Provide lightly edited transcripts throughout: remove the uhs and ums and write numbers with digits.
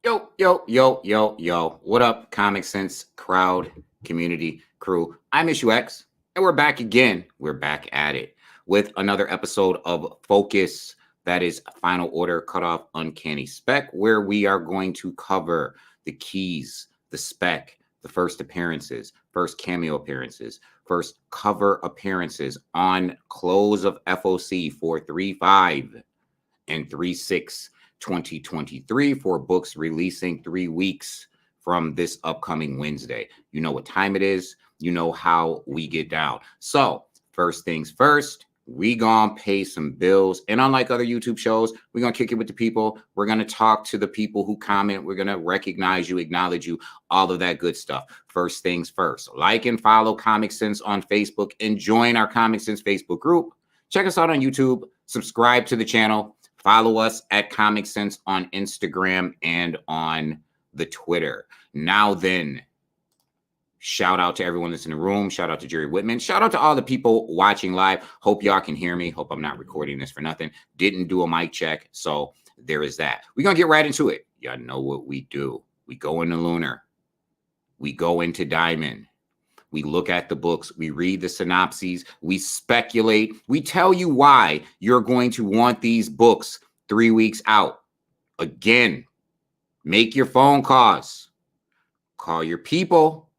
Yo, yo, yo, yo, yo. What up, Comic Sense crowd, community, crew? I'm Issue X, and we're back again. We're back at it with another episode of Focus. That is Final Order Cutoff Uncanny Spec, where we are going to cover the keys, the spec, the first appearances, first cameo appearances, first cover appearances on close of FOC 435 and 36 2023 for books releasing 3 weeks from this upcoming Wednesday. You know what time it is. You know how we get down. So first things first, we gonna pay some bills. And unlike other YouTube shows, we're gonna kick it with the people. We're gonna talk to the people who comment. We're gonna recognize you, acknowledge you, all of that good stuff. First things first, like and follow Comic Sense on Facebook and join our Comic Sense Facebook group. Check us out on YouTube, subscribe to the channel. Follow us at Comic Sense on Instagram and on the Twitter. Now then, shout out to everyone that's in the room. Shout out to Jerry Whitman. Shout out to all the people watching live. Hope y'all can hear me. Hope I'm not recording this for nothing. Didn't do a mic check, so there is that. We're going to get right into it. Y'all know what we do. We go into Lunar. We go into Diamond. We look at the books, we read the synopses, we speculate, we tell you why you're going to want these books 3 weeks out. Again, make your phone calls, call your people,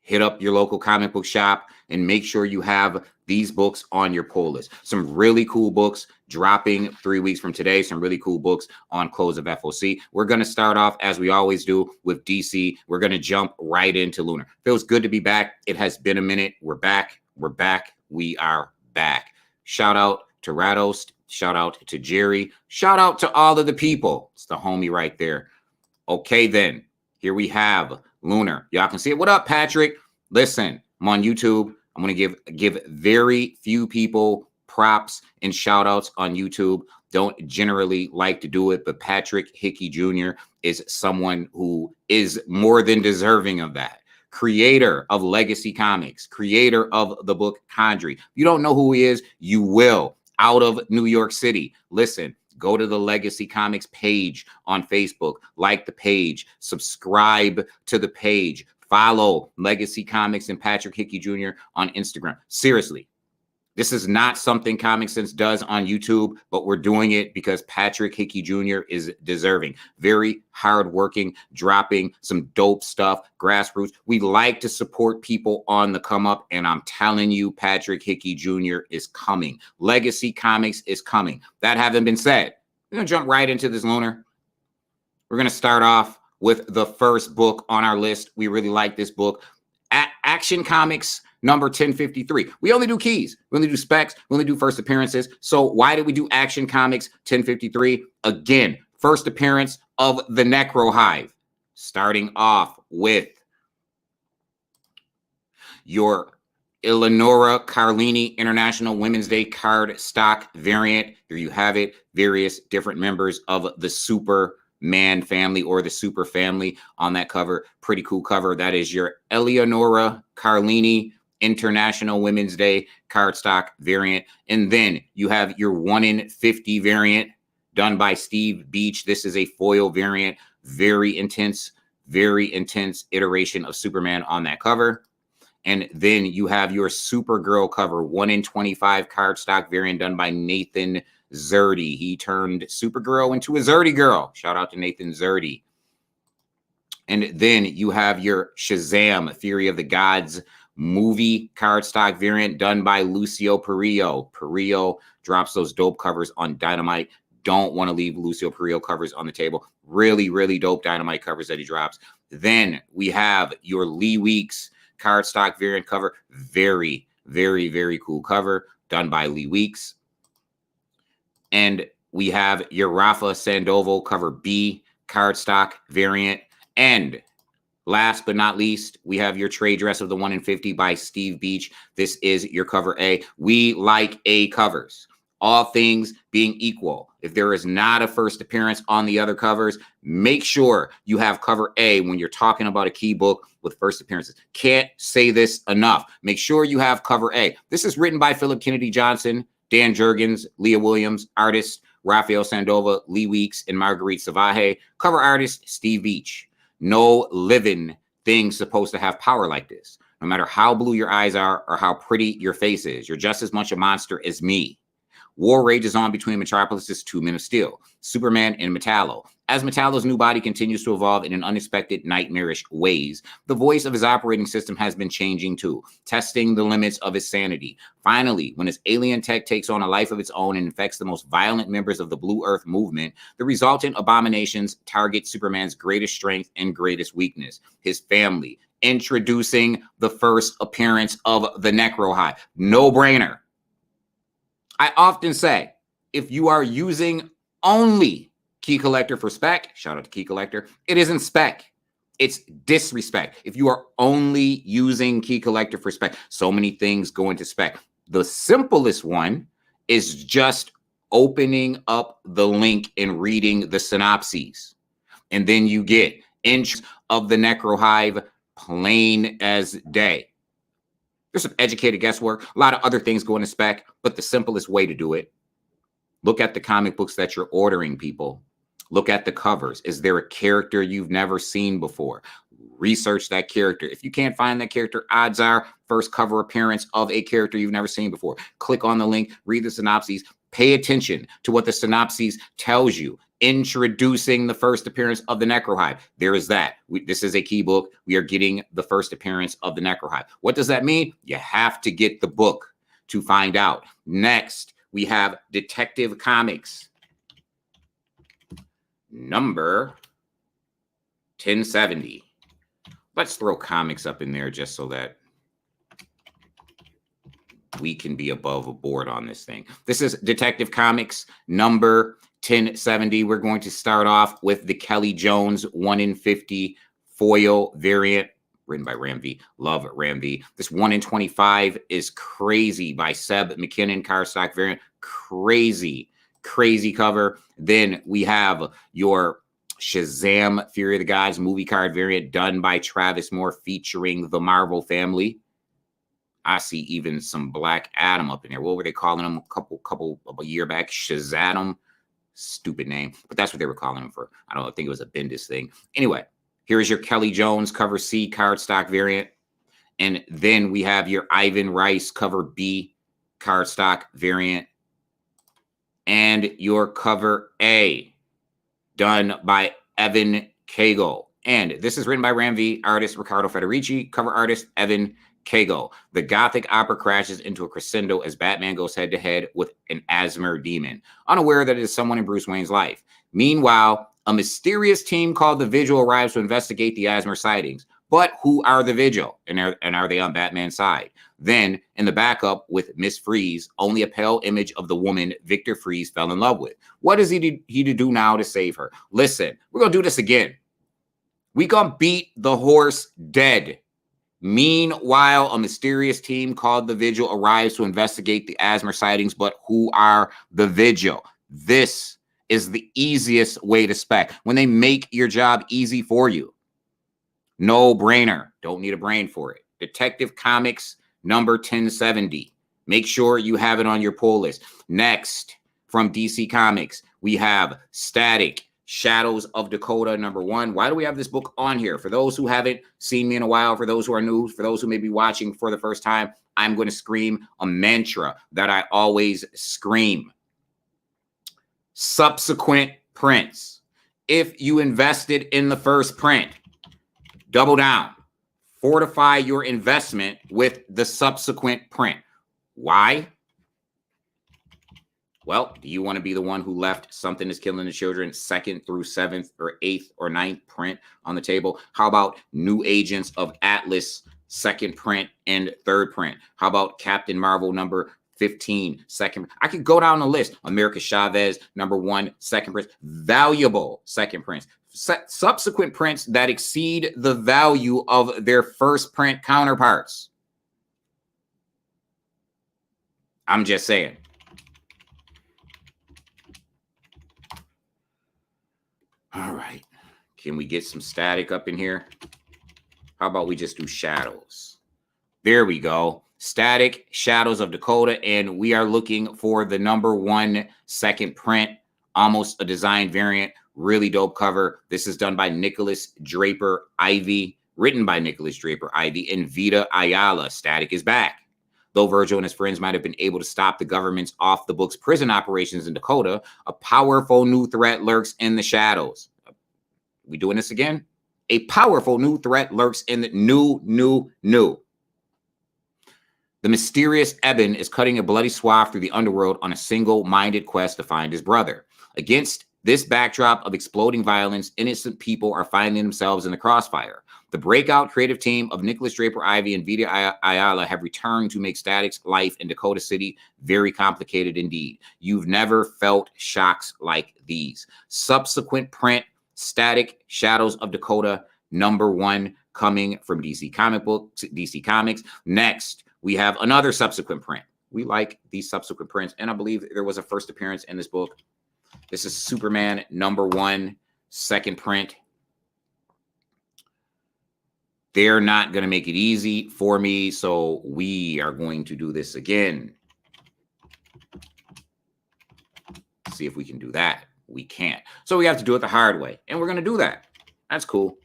hit up your local comic book shop, and make sure you have these books on your pull list. Some really cool books dropping 3 weeks from today. Some really cool books on close of FOC. We're going to start off, as we always do, with DC. We're going to jump right into Lunar. Feels good to be back. It has been a minute. We're back. We're back. We are back. Shout out to Rados. Shout out to Jerry. Shout out to all of the people. It's the homie right there. Okay, then. Here we have Lunar. Y'all can see it. What up, Patrick? Listen, I'm on YouTube. I'm going to give very few people props and shout outs on YouTube. Don't generally like to do it, but Patrick Hickey Jr. is someone who is more than deserving of that. Creator of Legacy Comics, creator of the book Condry. If you don't know who he is, you will. Out of New York City. Listen, go to the Legacy Comics page on Facebook, like the page, subscribe to the page. Follow Legacy Comics and Patrick Hickey Jr. on Instagram. Seriously, this is not something Comic Sense does on YouTube, but we're doing it because Patrick Hickey Jr. is deserving. Very hardworking, dropping some dope stuff, grassroots. We like to support people on the come up, and I'm telling you, Patrick Hickey Jr. is coming. Legacy Comics is coming. That having been said, we're going to jump right into this, Lunar. We're going to start off with the first book on our list. We really like this book. Action Comics number 1053. We only do keys. We only do specs. We only do first appearances. So why did we do Action Comics 1053? Again, first appearance of the Necro Hive. Starting off with your Eleonora Carlini International Women's Day card stock variant. There you have it. Various different members of the Superman family or the Super family on that cover. Pretty cool cover. That is your Eleonora Carlini International Women's Day cardstock variant. And then you have your 1 in 50 variant done by Steve Beach. This is a foil variant. Very intense iteration of Superman on that cover. And then you have your Supergirl cover, 1 in 25 cardstock variant done by Nathan Zerdy. He turned Supergirl into a Zerdy girl. Shout out to Nathan Zerdy. And then you have your Shazam, Fury of the Gods movie cardstock variant done by Lucio Perillo. Perillo drops those dope covers on Dynamite. Don't want to leave Lucio Perillo covers on the table. Really, really dope Dynamite covers that he drops. Then we have your Lee Weeks cardstock variant cover. Very, very, very cool cover done by Lee Weeks. And we have your Rafa Sandoval cover B cardstock variant. And last but not least, we have your trade dress of the 1 in 50 by Steve Beach. This is your cover A. We like A covers. All things being equal. If there is not a first appearance on the other covers, make sure you have cover A when you're talking about a key book with first appearances. Can't say this enough. Make sure you have cover A. This is written by Philip Kennedy Johnson, Dan Jurgens, Leah Williams, artist Rafael Sandova, Lee Weeks, and Marguerite Savaje. Cover artist, Steve Beach. No living thing supposed to have power like this. No matter how blue your eyes are or how pretty your face is, you're just as much a monster as me. War rages on between Metropolis's two Men of Steel, Superman and Metallo. As Metallo's new body continues to evolve in an unexpected, nightmarish ways, the voice of his operating system has been changing too, testing the limits of his sanity. Finally, when his alien tech takes on a life of its own and infects the most violent members of the Blue Earth movement, the resultant abominations target Superman's greatest strength and greatest weakness, his family. Introducing the first appearance of the Necro Hive. No brainer. I often say, if you are using only Key Collector for Spec, shout out to Key Collector, it isn't Spec. It's disrespect. If you are only using Key Collector for Spec, so many things go into Spec. The simplest one is just opening up the link and reading the synopses. And then you get Inch of the Necro Hive, plain as day. There's some educated guesswork. A lot of other things go into Spec, but the simplest way to do it, look at the comic books that you're ordering, people. Look at the covers. Is there a character you've never seen before? Research that character. If you can't find that character, odds are first cover appearance of a character you've never seen before. Click on the link, read the synopses, pay attention to what the synopses tells you. Introducing the first appearance of the Necro Hive. There is that. This is a key book. We are getting the first appearance of the Necro Hive. What does that mean? You have to get the book to find out. Next, we have Detective Comics, number 1070. Let's throw comics up in there just so that we can be above board on this thing. This is Detective Comics, number 1070. We're going to start off with the Kelly Jones 1 in 50 foil variant written by Ram V. Love Ram V. This 1 in 25 is crazy by Seb McKinnon cardstock variant. Crazy cover. Then we have your Shazam Fury of the Gods movie card variant done by Travis Moore featuring the Marvel family. I see even some Black Adam up in there. What were they calling him a year back? Shazam. Stupid name, but that's what they were calling him for. I don't think it was a Bendis thing. Anyway, here's your Kelly Jones cover C cardstock variant. And then we have your Ivan Rice cover B cardstock variant. And your cover A done by Evan Cagle. And this is written by Ram V, artist Riccardo Federici, cover artist Evan Cagle. The Gothic opera crashes into a crescendo as Batman goes head-to-head with an Asmer demon, unaware that it is someone in Bruce Wayne's life. Meanwhile, a mysterious team called the Vigil arrives to investigate the Asmer sightings. But who are the Vigil? And are they on Batman's side? Then, in the backup with Miss Freeze, only a pale image of the woman Victor Freeze fell in love with. What is he to do now to save her? Listen, we're going to do this again. We going to beat the horse dead. Meanwhile, a mysterious team called the Vigil arrives to investigate the Asmer sightings, but who are the Vigil? This is the easiest way to Spec. When they make your job easy for you. No brainer. Don't need a brain for it. Detective Comics, number 1070. Make sure you have it on your pull list. Next, from DC Comics, we have Static, Shadows of Dakota, number 1. Why do we have this book on here? For those who haven't seen me in a while, for those who are new, for those who may be watching for the first time, I'm going to scream a mantra that I always scream. Subsequent prints. If you invested in the first print, double down. Fortify your investment with the subsequent print. Why? Well, do you want to be the one who left Something is Killing the Children 2nd through 7th or 8th or 9th print on the table? How about New Agents of Atlas 2nd print and 3rd print? How about Captain Marvel number 15 2nd? I could go down the list. America Chavez number 1 2nd print. Valuable 2nd prints. Subsequent prints that exceed the value of their first print counterparts. I'm just saying. All right. Can we get some static up in here? How about we just do shadows? There we go. Static, Shadows of Dakota. And we are looking for the number 1 2nd print almost a design variant. Really dope cover. This is done by Nicholas Draper Ivy, written by Nicholas Draper Ivy and Vita Ayala. Static is back. Though Virgil and his friends might have been able to stop the government's off-the-books prison operations in Dakota, a powerful new threat lurks in the shadows. We doing this again? A powerful new threat lurks in the new. The mysterious Eben is cutting a bloody swath through the underworld on a single-minded quest to find his brother. Against this backdrop of exploding violence, innocent people are finding themselves in the crossfire. The breakout creative team of Nicholas Draper Ivy and Vita Ayala have returned to make Static's life in Dakota City very complicated indeed. You've never felt shocks like these. Subsequent print, Static Shadows of Dakota, #1, coming from DC Comics. Next, we have another subsequent print. We like these subsequent prints, and I believe there was a first appearance in this book. This is Superman #1, second print. They're not going to make it easy for me, so we are going to do this again. See if we can do that. We can't. So we have to do it the hard way, and we're going to do that. That's cool.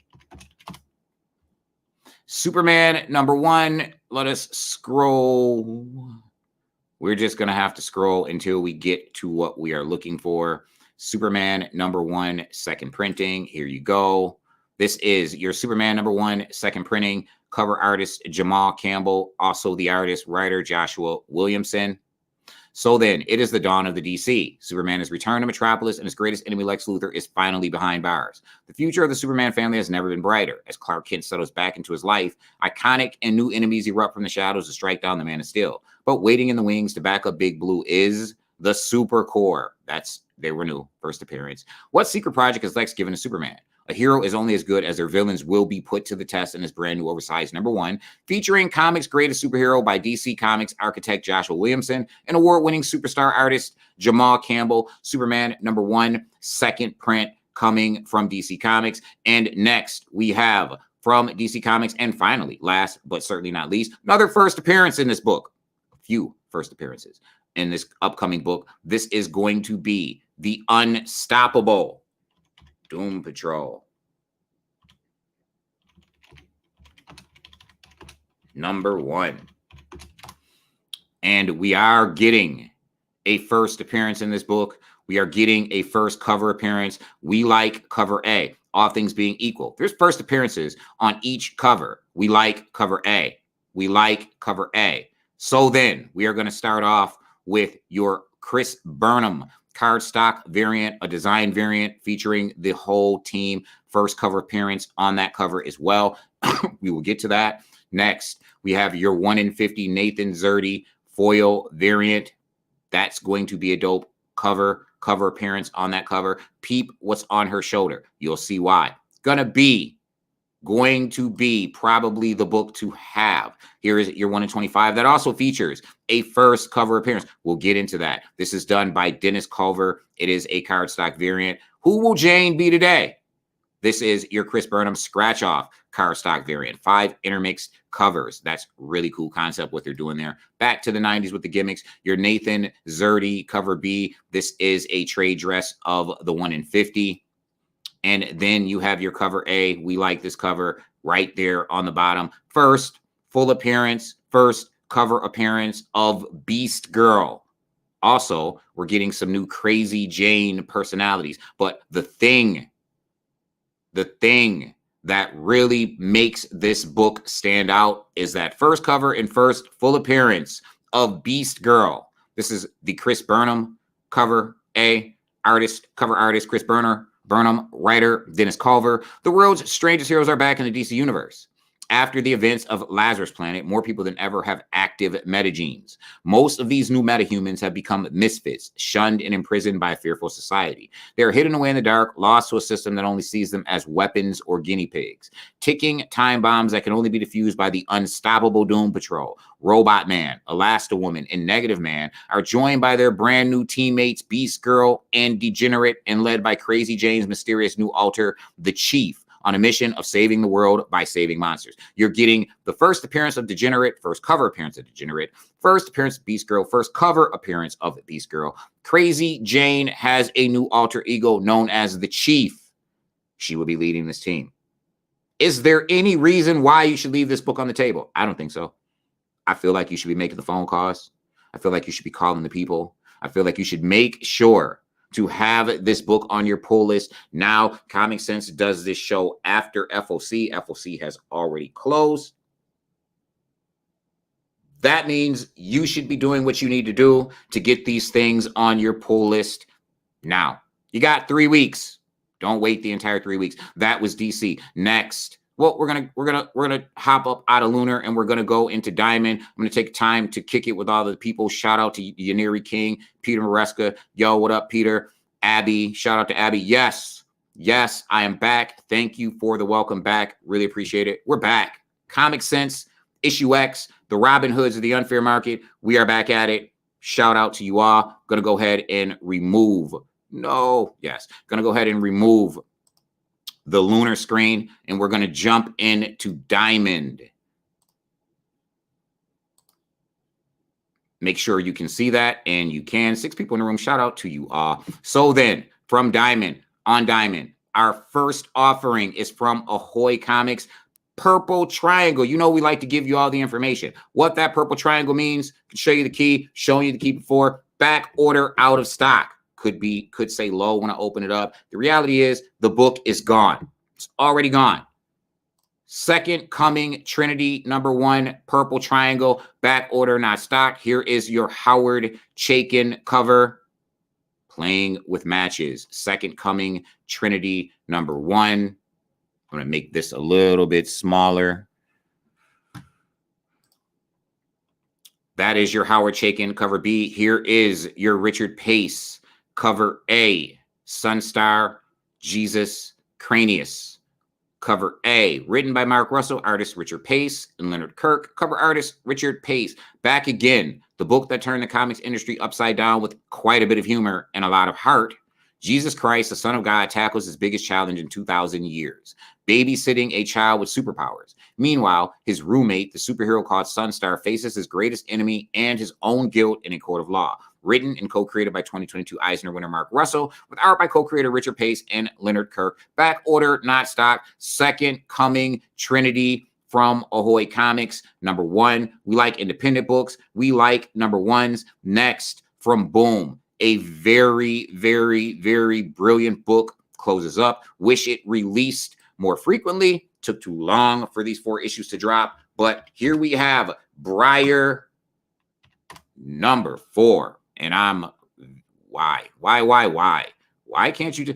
Superman #1. Let us scroll. We're just going to have to scroll until we get to what we are looking for. Superman #1, second printing. Here you go. This is your Superman #1, second printing. Cover artist Jamal Campbell, also the artist, writer Joshua Williamson. So then, it is the dawn of the DC. Superman has returned to Metropolis, and his greatest enemy, Lex Luthor, is finally behind bars. The future of the Superman family has never been brighter. As Clark Kent settles back into his life, iconic and new enemies erupt from the shadows to strike down the Man of Steel. But waiting in the wings to back up Big Blue is the Super Corps. They were new, first appearance. What secret project has Lex given to Superman? A hero is only as good as their villains will be put to the test in this brand new oversized #1, featuring comics' greatest superhero by DC Comics architect Joshua Williamson and award-winning superstar artist Jamal Campbell. Superman #1, second print, coming from DC Comics. And next, we have from DC Comics, and finally, last but certainly not least, another first appearance in this book. A few first appearances in this upcoming book. This is going to be the Unstoppable Doom Patrol #1. And we are getting a first appearance in this book. We are getting a first cover appearance. We like cover A, all things being equal. There's first appearances on each cover. We like cover A. We like cover A. So then we are going to start off with your Chris Burnham cardstock variant, a design variant featuring the whole team. First cover appearance on that cover as well. We will get to that. Next, we have your 1 in 50 Nathan Zerdy foil variant. That's going to be a dope cover appearance on that cover. Peep what's on her shoulder. You'll see why. Going to be probably the book to have. Here is your 1 in 25 that also features a first cover appearance. We'll get into that. This is done by Dennis Culver. It is a cardstock variant. Who will Jane be today? This is your Chris Burnham scratch off cardstock variant. 5 intermixed covers. That's really cool concept what they're doing there. Back to the 90s with the gimmicks. Your Nathan Zerdy cover B. This is a trade dress of the 1 in 50. And then you have your cover A. We like this cover right there on the bottom. First full appearance, first cover appearance of Beast Girl. Also, we're getting some new Crazy Jane personalities. But the thing that really makes this book stand out is that first cover and first full appearance of Beast Girl. This is the Chris Burnham cover A. Cover artist Chris Burnham, writer Dennis Culver. The world's strangest heroes are back in the DC universe. After the events of Lazarus Planet, more people than ever have active metagenes. Most of these new metahumans have become misfits, shunned and imprisoned by a fearful society. They are hidden away in the dark, lost to a system that only sees them as weapons or guinea pigs. Ticking time bombs that can only be defused by the unstoppable Doom Patrol. Robot Man, Elasti-Woman, and Negative Man are joined by their brand new teammates, Beast Girl and Degenerate, and led by Crazy Jane's mysterious new alter, the Chief, on a mission of saving the world by saving monsters. You're getting the first appearance of Degenerate, first cover appearance of Degenerate, first appearance of Beast Girl, first cover appearance of Beast Girl. Crazy Jane has a new alter ego known as the Chief. She will be leading this team. Is there any reason why you should leave this book on the table? I don't think so. I feel like you should be making the phone calls. I feel like you should be calling the people. I feel like you should make sure to have this book on your pull list. Now, Comic Sense does this show after FOC. FOC has already closed. That means you should be doing what you need to do to get these things on your pull list now. You got 3 weeks. Don't wait the entire 3 weeks. That was DC. Next. Well, we're gonna hop up out of Lunar and we're gonna go into Diamond. I'm gonna take time to kick it with all the people. Shout out to Yaniri King, Peter Maresca. Yo, what up, Peter? Abby, shout out to Abby. Yes, I am back. Thank you for the welcome back. Really appreciate it. We're back. Comic Sense, Issue X, the Robin Hoods of the unfair market. We are back at it. Shout out to you all. Gonna go ahead and remove. Gonna go ahead and remove the Lunar screen, and we're going to jump into Diamond. Make sure you can see that, and you can. 6 people in the room. Shout out to you all. So then, from Diamond, on Diamond, our first offering is from Ahoy Comics. Purple Triangle. You know we like to give you all the information. What that purple triangle means, can show you the key, showing you the key before. Back order out of stock. Could say low when I open it up. The reality is the book is gone. It's already gone. Second Coming Trinity #1 Purple Triangle, back order, not stock. Here is your Howard Chaykin cover, playing with matches. Second Coming Trinity #1. I'm going to make this a little bit smaller. That is your Howard Chaykin cover B. Here is your Richard Pace cover A, Sunstar, Jesus, Cranius. Cover A, written by Mark Russell, artist Richard Pace, and Leonard Kirk. Cover artist Richard Pace. Back again, the book that turned the comics industry upside down with quite a bit of humor and a lot of heart. Jesus Christ, the Son of God, tackles his biggest challenge in 2,000 years, babysitting a child with superpowers. Meanwhile, his roommate, the superhero called Sunstar, faces his greatest enemy and his own guilt in a court of law. Written and co-created by 2022 Eisner winner Mark Russell, with art by co-creator Richard Pace and Leonard Kirk. Back order, not stock. Second Coming Trinity from Ahoy Comics #1. We like independent books. We like #1s. Next, from Boom, a very, very, very brilliant book closes up. Wish it released more frequently. Took too long for these 4 issues to drop. But here we have Briar #4. And I'm, why? Why can't you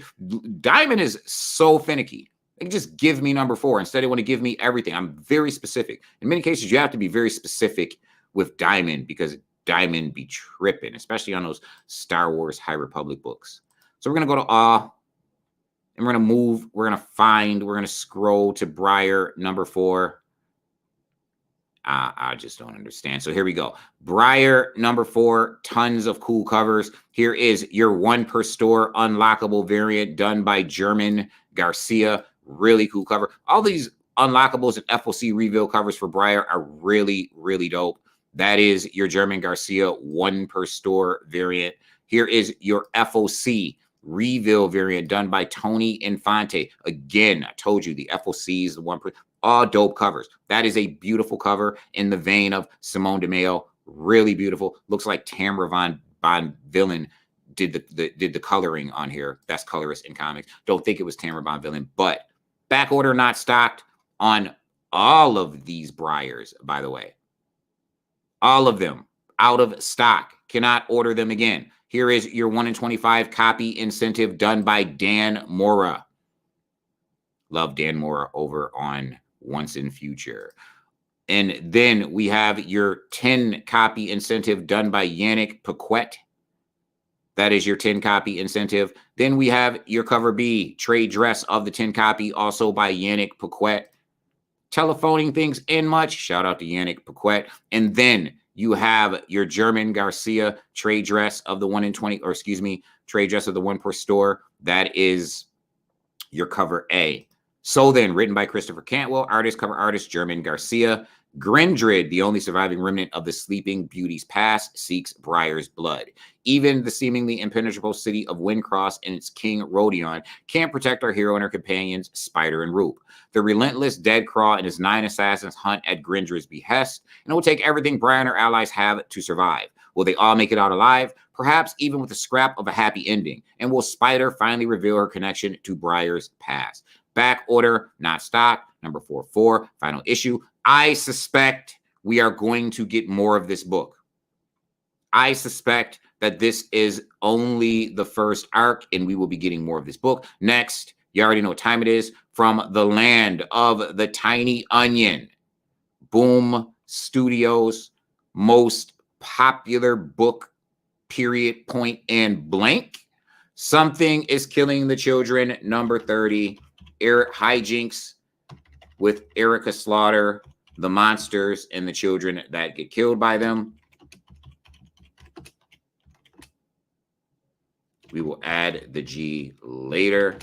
Diamond is so finicky. They can just give me #4. Instead, they want to give me everything. I'm very specific. In many cases, you have to be very specific with Diamond because Diamond be tripping, especially on those Star Wars High Republic books. So we're going to go to Awe, and we're going to move. We're going to scroll to Briar #4. I just don't understand. So here we go. Briar #4, tons of cool covers. Here is your 1 per store unlockable variant done by German Garcia. Really cool cover. All these unlockables and FOC reveal covers for Briar are really, really dope. That is your German Garcia 1 per store variant. Here is your FOC reveal variant done by Tony Infante. Again, I told you the FOC is the 1 per. All dope covers. That is a beautiful cover in the vein of Simone DeMeo. Really beautiful. Looks like Tamara Von Villen did the coloring on here. Best colorist in comics. Don't think it was Tamara Von Villen, but back order not stocked on all of these Briars, by the way. All of them out of stock. Cannot order them again. Here is your 1 in 25 copy incentive done by Dan Mora. Love Dan Mora over on Once in Future. And then we have your 10 copy incentive done by Yannick Paquette. That is your 10 copy incentive. Then we have your cover B, trade dress of the 10 copy, also by Yannick Paquette. Telephoning things in much. Shout out to Yannick Paquette. And then you have your German Garcia trade dress of the 1 in 20, or excuse me, trade dress of the 1 per store. That is your cover A. So Then, written by Christopher Cantwell, artist, cover artist, German Garcia. Grindrid, the only surviving remnant of the Sleeping Beauty's past, seeks Briar's blood. Even the seemingly impenetrable city of Windcross and its king Rodion can't protect our hero and her companions, Spider and Roop. The relentless Deadcraw and his 9 assassins hunt at Grindrid's behest, and it will take everything Briar and her allies have to survive. Will they all make it out alive? Perhaps even with a scrap of a happy ending. And will Spider finally reveal her connection to Briar's past? Back order, not stock, number 44, final issue. I suspect we are going to get more of this book. I suspect that this is only the first arc, and we will be getting more of this book. Next, you already know what time it is. From the land of the tiny onion, Boom Studios' most popular book, period, point, and blank. Something is Killing the Children, number 30. Hijinks with Erica Slaughter, the monsters, and the children that get killed by them. We will add the G later.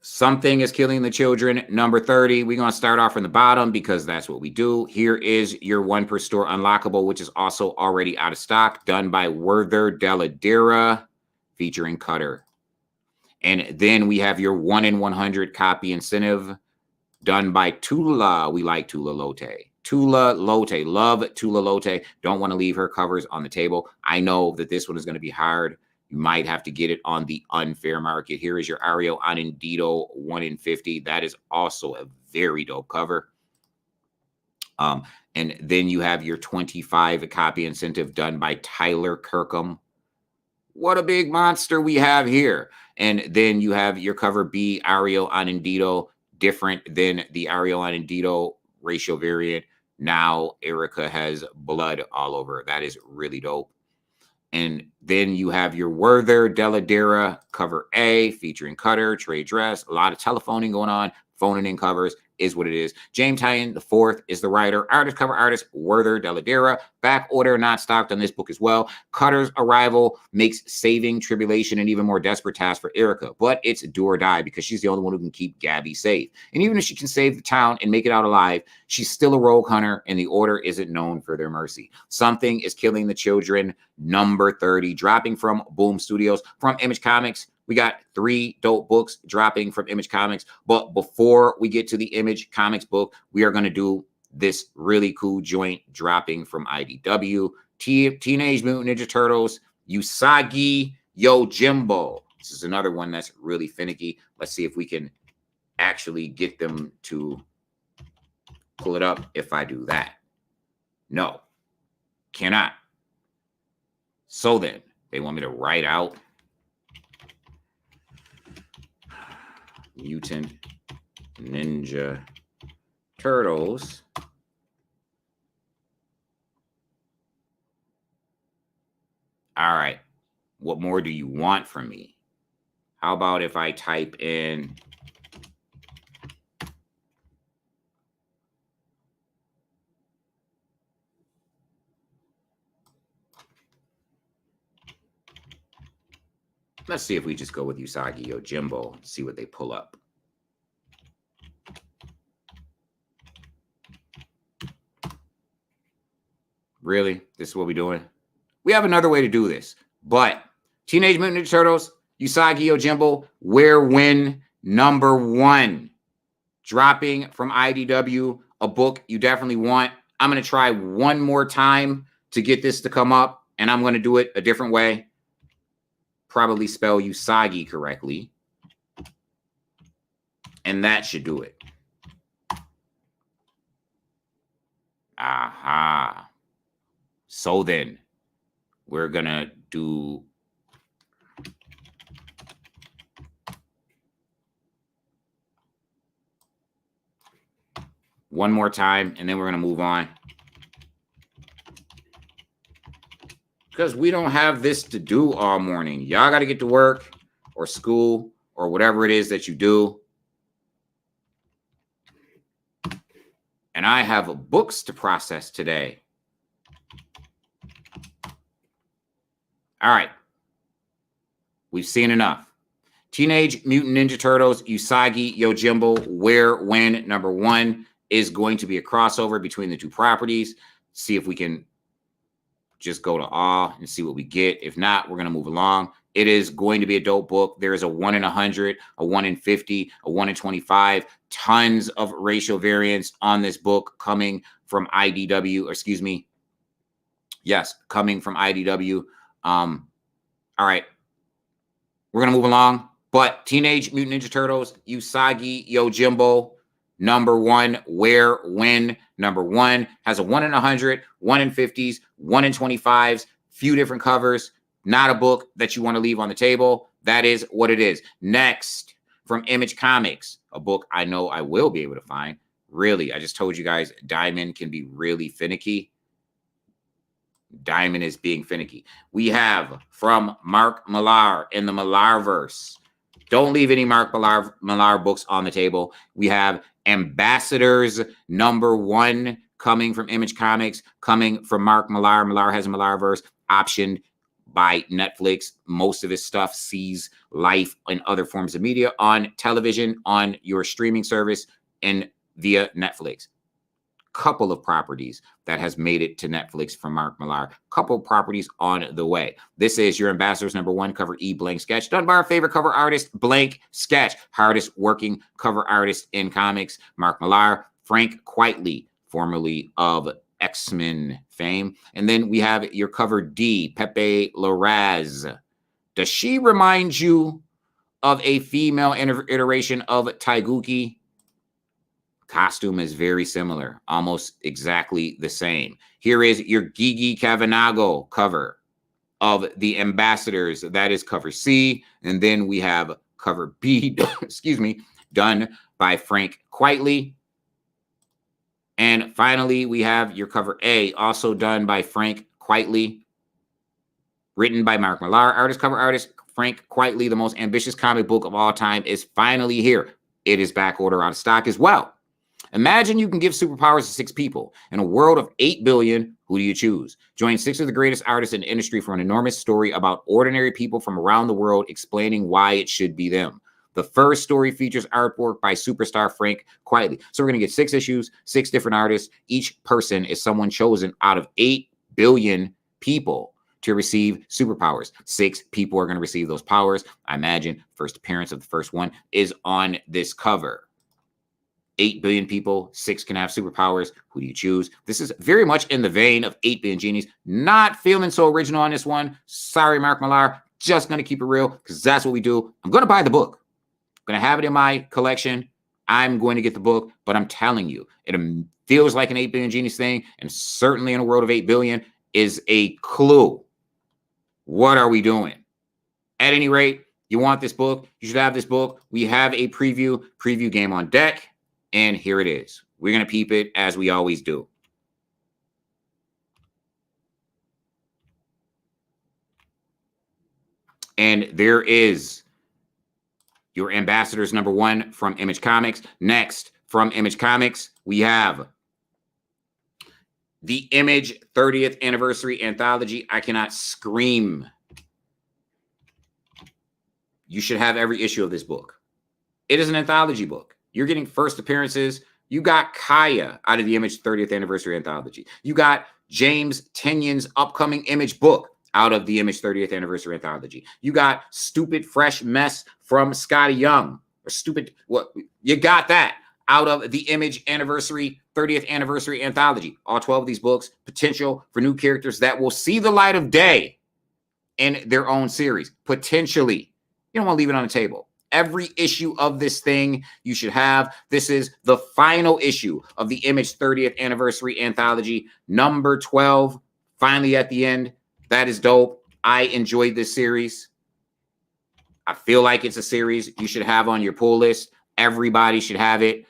Something is Killing the Children, number 30. We're going to start off from the bottom because that's what we do. Here is your one per store unlockable, which is also already out of stock, done by Werther Deladera, featuring Cutter. And then we have your 1 in 100 copy incentive, done by Tula. We like Tula Lote. Tula Lote. Love Tula Lote. Don't want to leave her covers on the table. I know that this one is going to be hard. You might have to get it on the unfair market. Here is your Ariel Anindito 1 in 50. That is also a very dope cover. And then you have your 25 copy incentive done by Tyler Kirkham. What a big monster we have here. And then you have your cover B, Ariel Anindito, different than the Ariel Anindito ratio variant. Now Erica has blood all over. That is really dope. And then you have your Werther Deladera cover A, featuring Cutter, trade dress, a lot of telephoning going on, phoning in covers is what it is. James Tynion the fourth is the writer. Artist, cover artist, Werther Deladera. Back order, not stocked on this book as well. Cutter's arrival makes saving Tribulation an even more desperate task for Erica, but it's do or die because she's the only one who can keep Gabby safe. And even if she can save the town and make it out alive, she's still a rogue hunter, and the Order isn't known for their mercy. Something is Killing the Children, number 30, dropping from Boom Studios. From Image Comics, we got 3 dope books dropping from Image Comics. But before we get to the Image Comics book, we are going to do this really cool joint dropping from IDW. Teenage Mutant Ninja Turtles, Usagi Yojimbo. This is another one that's really finicky. Let's see if we can actually get them to pull it up if I do that. No, cannot. So then, they want me to write out Mutant Ninja Turtles. All right. What more do you want from me? How about if I type in let's see if we just go with Usagi Yojimbo, see what they pull up. Really? This is what we're doing? We have another way to do this. But Teenage Mutant Ninja Turtles, Usagi Yojimbo, Where When, number 1. Dropping from IDW, a book you definitely want. I'm going to try one more time to get this to come up, and I'm going to do it a different way. Probably spell Usagi correctly. And that should do it. Aha. So then, we're going to do one more time, and then we're going to move on. Because we don't have this to do all morning. Y'all got to get to work or school or whatever it is that you do. And I have books to process today. All right. We've seen enough. Teenage Mutant Ninja Turtles, Usagi Yojimbo, Where, When, number 1 is going to be a crossover between the two properties. See if we can just go to awe and see what we get. If not, we're going to move along. It is going to be a dope book. There is a 1 in 100, a 1 in 50, a 1 in 25. Tons of racial variance on this book coming from IDW, or excuse me. Yes, coming from IDW. All right. We're going to move along. But Teenage Mutant Ninja Turtles, Usagi Yojimbo, number 1, Where, When, number 1, has a 1 in 100, 1 in 50s, 1 in 25s, few different covers. Not a book that you want to leave on the table. That is what it is. Next, from Image Comics, a book I know I will be able to find. Really, I just told you guys, Diamond can be really finicky. Diamond is being finicky. We have from Mark Millar in the Millarverse. Don't leave any Mark Millar books on the table. We have Ambassadors number 1 coming from Image Comics, coming from Mark Millar. Millar has a Millarverse optioned by Netflix. Most of his stuff sees life in other forms of media on television, on your streaming service, and via Netflix. Couple of properties that has made it to Netflix from Mark Millar. Couple of properties on the way. This is your Ambassadors number 1 cover E blank sketch done by our favorite cover artist, Blank Sketch, hardest working cover artist in comics, Mark Millar. Frank Quitely, formerly of X-Men fame. And then we have your cover D, Pepe Larraz. Does she remind you of a female iteration of Taiguchi? Costume is very similar, almost exactly the same. Here is your Gigi Cavanago cover of the Ambassadors. That is cover C. And then we have cover B, excuse me, done by Frank Quitely. And finally, we have your cover A, also done by Frank Quitely, written by Mark Millar. Cover artist, Frank Quitely. The most ambitious comic book of all time is finally here. It is back order, out of stock as well. Imagine you can give superpowers to 6 people. In a world of 8 billion, who do you choose? Join 6 of the greatest artists in the industry for an enormous story about ordinary people from around the world explaining why it should be them. The first story features artwork by superstar Frank Quitely. So we're going to get 6 issues, 6 different artists. Each person is someone chosen out of 8 billion people to receive superpowers. 6 people are going to receive those powers. I imagine first appearance of the first one is on this cover. 8 billion people, 6 can have superpowers. Who do you choose? This is very much in the vein of 8 Billion Genies. Not feeling so original on this one. Sorry, Mark Millar. Just going to keep it real because that's what we do. I'm going to buy the book. I'm going to have it in my collection. I'm going to get the book, but I'm telling you, it feels like an 8 Billion Genies thing, and certainly in a world of 8 billion is a clue. What are we doing? At any rate, you want this book. You should have this book. We have a preview game on deck. And here it is. We're going to peep it as we always do. And there is your Ambassadors number 1 from Image Comics. Next, from Image Comics, we have the Image 30th Anniversary Anthology. I cannot scream. You should have every issue of this book. It is an anthology book. You're getting first appearances. You got Kaya out of the Image 30th Anniversary Anthology. You got James Tynion's upcoming Image book out of the Image 30th Anniversary Anthology. You got Stupid Fresh Mess from Scotty Young. Or Stupid, what? You got that out of the Image 30th Anniversary Anthology. All 12 of these books, potential for new characters that will see the light of day in their own series. Potentially. You don't want to leave it on the table. Every issue of this thing you should have. This is the final issue of the Image 30th Anniversary Anthology, number 12. Finally at the end. That is dope. I enjoyed this series. I feel like it's a series you should have on your pull list. Everybody should have it.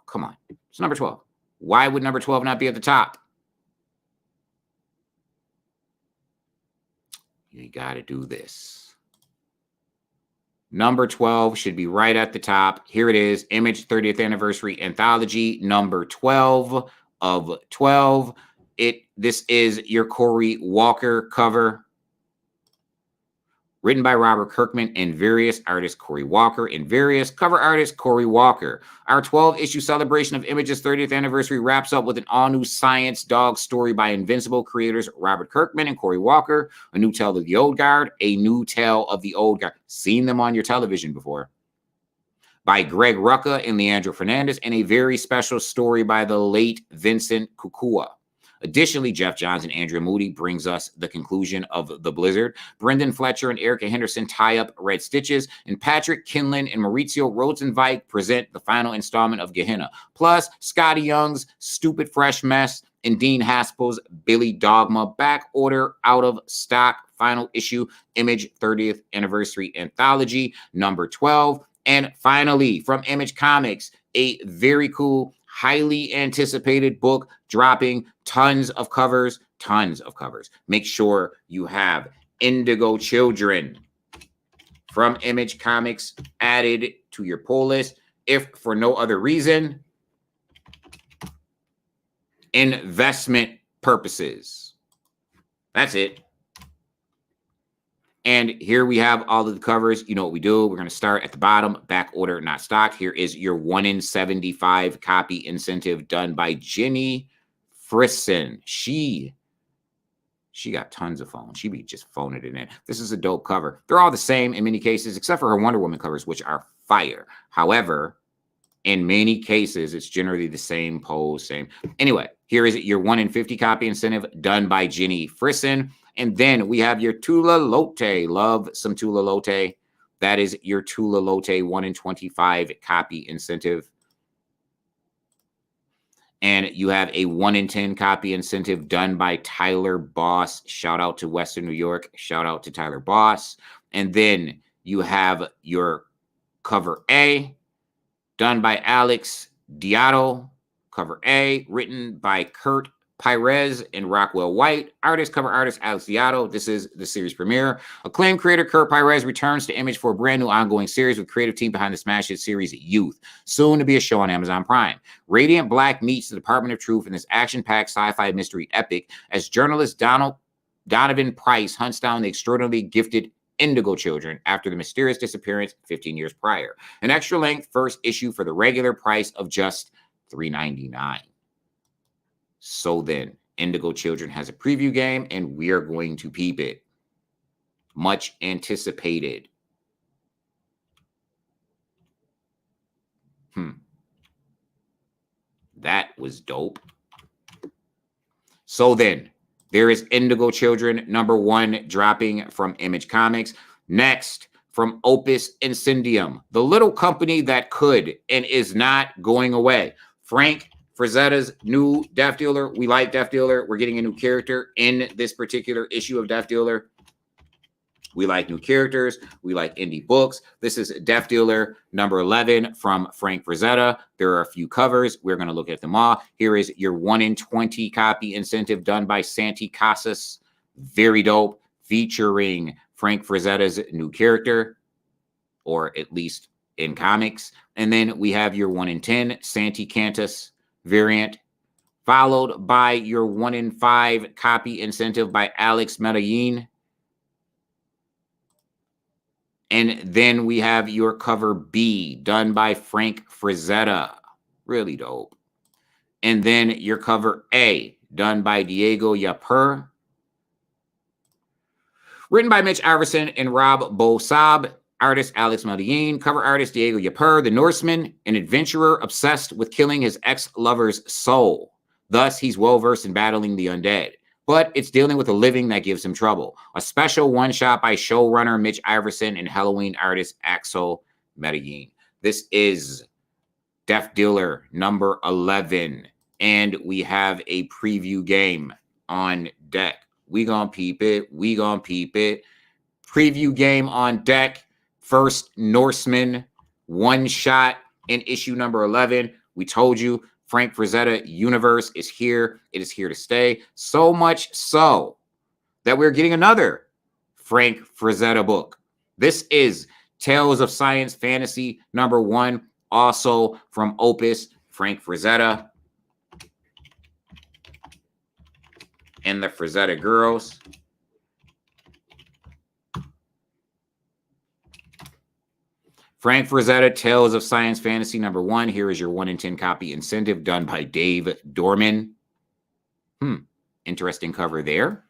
Come on. It's number 12. Why would number 12 not be at the top? You got to do this. Number 12 should be right at the top. Here it is. Image 30th Anniversary Anthology, number 12 of 12. This is your Corey Walker cover. Written by Robert Kirkman and various artists Corey Walker and various cover artist Corey Walker. Our 12-issue celebration of Image's 30th anniversary wraps up with an all-new science dog story by Invincible creators Robert Kirkman and Corey Walker, a new tale of the old guard, a new tale of the old guard. Seen them on your television before. By Greg Rucka and Leandro Fernandez, and a very special story by the late Vincent Kukua. Additionally, Jeff Johns and Andrea Moody brings us the conclusion of The Blizzard. Brendan Fletcher and Erica Henderson tie up Red Stitches, and Patrick Kinlan and Maurizio Rosenweig present the final installment of Gehenna. Plus, Scotty Young's Stupid Fresh Mess and Dean Haspel's Billy Dogma back order out of stock final issue Image 30th Anniversary Anthology number 12. And finally, from Image Comics, a very cool, highly anticipated book dropping, tons of covers. Make sure you have Indigo Children from Image Comics added to your pull list, if for no other reason, investment purposes. That's it. And here we have all of the covers. You know what we do. We're going to start at the bottom, back order, not stock. Here is your 1 in 75 copy incentive done by Jenny Frisson. She got tons of phones. She be just phoning it in. This is a dope cover. They're all the same in many cases, except for her Wonder Woman covers, which are fire. However, in many cases, it's generally the same pose, same. Anyway, here is your 1 in 50 copy incentive done by Jenny Frisson. And then we have your Tula Lote. Love some Tula Lote. That is your Tula Lote 1 in 25 copy incentive. And you have a 1 in 10 copy incentive done by Tyler Boss. Shout out to Western New York. Shout out to Tyler Boss. And then you have your cover A done by Alex Diato. Cover A written by Kurt Pires and Rockwell White. Cover artist Alex Diato. This is the series premiere. Acclaimed creator Kurt Pires returns to Image for a brand new ongoing series with creative team behind the smash hit series Youth, soon to be a show on Amazon Prime. Radiant Black meets the Department of Truth in this action-packed sci-fi mystery epic as journalist Donovan Price hunts down the extraordinarily gifted Indigo Children after the mysterious disappearance 15 years prior. An extra-length first issue for the regular price of just $3.99. So then, Indigo Children has a preview game, and we are going to peep it. Much anticipated. That was dope. So then, there is Indigo Children number 1 dropping from Image Comics. Next, from Opus Incendium, the little company that could and is not going away. Frank Frazetta's new Death Dealer. We like Death Dealer. We're getting a new character in this particular issue of Death Dealer. We like new characters. We like indie books. This is Death Dealer number 11 from Frank Frazetta. There are a few covers. We're going to look at them all. Here is your 1 in 20 copy incentive done by Santi Casas. Very dope. Featuring Frank Frazetta's new character, or at least in comics. And then we have your 1 in 10 Santi Cantus variant, followed by your 1 in 5 copy incentive by Alex Medellin. And then we have your cover B done by Frank Frazetta. Really dope. And then your cover A done by Diego Yapur. Written by Mitch Iverson and Rob Bosab. Artist Alex Medellin. Cover artist Diego Yapur. The Norseman, an adventurer obsessed with killing his ex-lover's soul. Thus, he's well-versed in battling the undead. But it's dealing with a living that gives him trouble. A special one-shot by showrunner Mitch Iverson and Halloween artist Axel Medellin. This is Death Dealer number 11. And we have a preview game on deck. We gonna peep it. We gonna peep it. Preview game on deck. First Norseman one-shot in issue number 11. We told you Frank Frazetta universe is here. It is here to stay. So much so that we're getting another Frank Frazetta book. This is Tales of Science Fantasy number 1, also from Opus, Frank Frazetta and the Frazetta Girls. Frank Frazetta, Tales of Science Fantasy #1. Here is your 1 in 10 copy incentive done by Dave Dorman. Interesting cover there.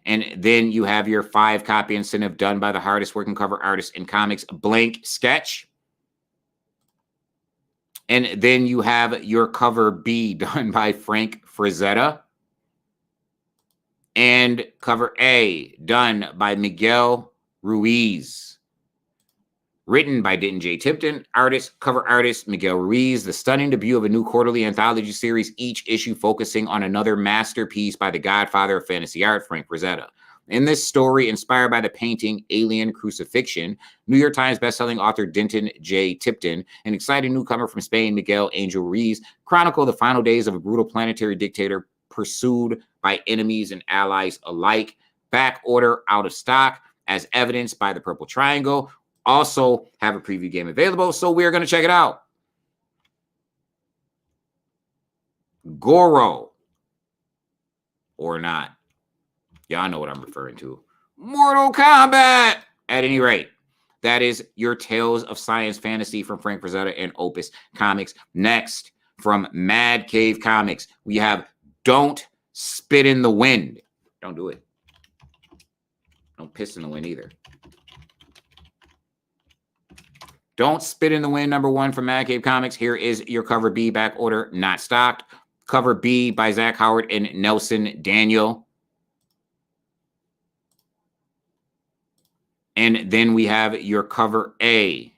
And then you have your 5 copy incentive done by the hardest working cover artist in comics, Blank Sketch. And then you have your cover B done by Frank Frazetta. And cover A done by Miguel Ruiz. Written by Denton J. Tipton, cover artist Miguel Ruiz, the stunning debut of a new quarterly anthology series, each issue focusing on another masterpiece by the godfather of fantasy art, Frank Frazetta. In this story, inspired by the painting Alien Crucifixion, New York Times bestselling author Denton J. Tipton, an exciting newcomer from Spain, Miguel Angel Ruiz, chronicle the final days of a brutal planetary dictator pursued by enemies and allies alike. Back order out of stock, as evidenced by the Purple Triangle. Also have a preview game available, so we're going to check it out. Goro. Or not. Y'all know what I'm referring to. Mortal Kombat! At any rate, that is your Tales of Science Fantasy from Frank Frazetta and Opus Comics. Next, from Mad Cave Comics, we have Don't Spit in the Wind. Don't do it. Don't piss in the wind either. Don't Spit in the Wind, #1 from Mad Cave Comics. Here is your cover B, back order, not stocked. Cover B by Zach Howard and Nelson Daniel. And then we have your cover A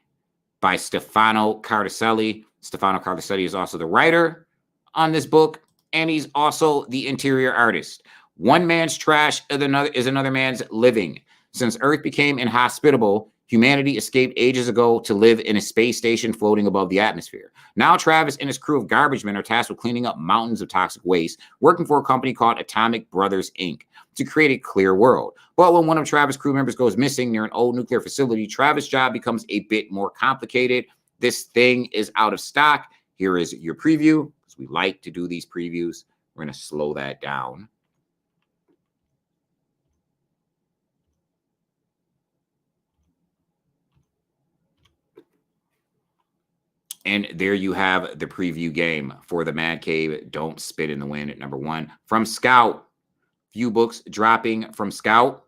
by Stefano Cardacelli. Stefano Cardacelli is also the writer on this book, and he's also the interior artist. One man's trash is another man's living. Since Earth became inhospitable, humanity escaped ages ago to live in a space station floating above the atmosphere. Now Travis and his crew of garbage men are tasked with cleaning up mountains of toxic waste, working for a company called Atomic Brothers, Inc., to create a clear world. But when one of Travis' crew members goes missing near an old nuclear facility, Travis' job becomes a bit more complicated. This thing is out of stock. Here is your preview, because we like to do these previews. We're going to slow that down. And there you have the preview game for the Mad Cave Don't Spit in the Wind at #1 from Scout. Few books dropping from Scout.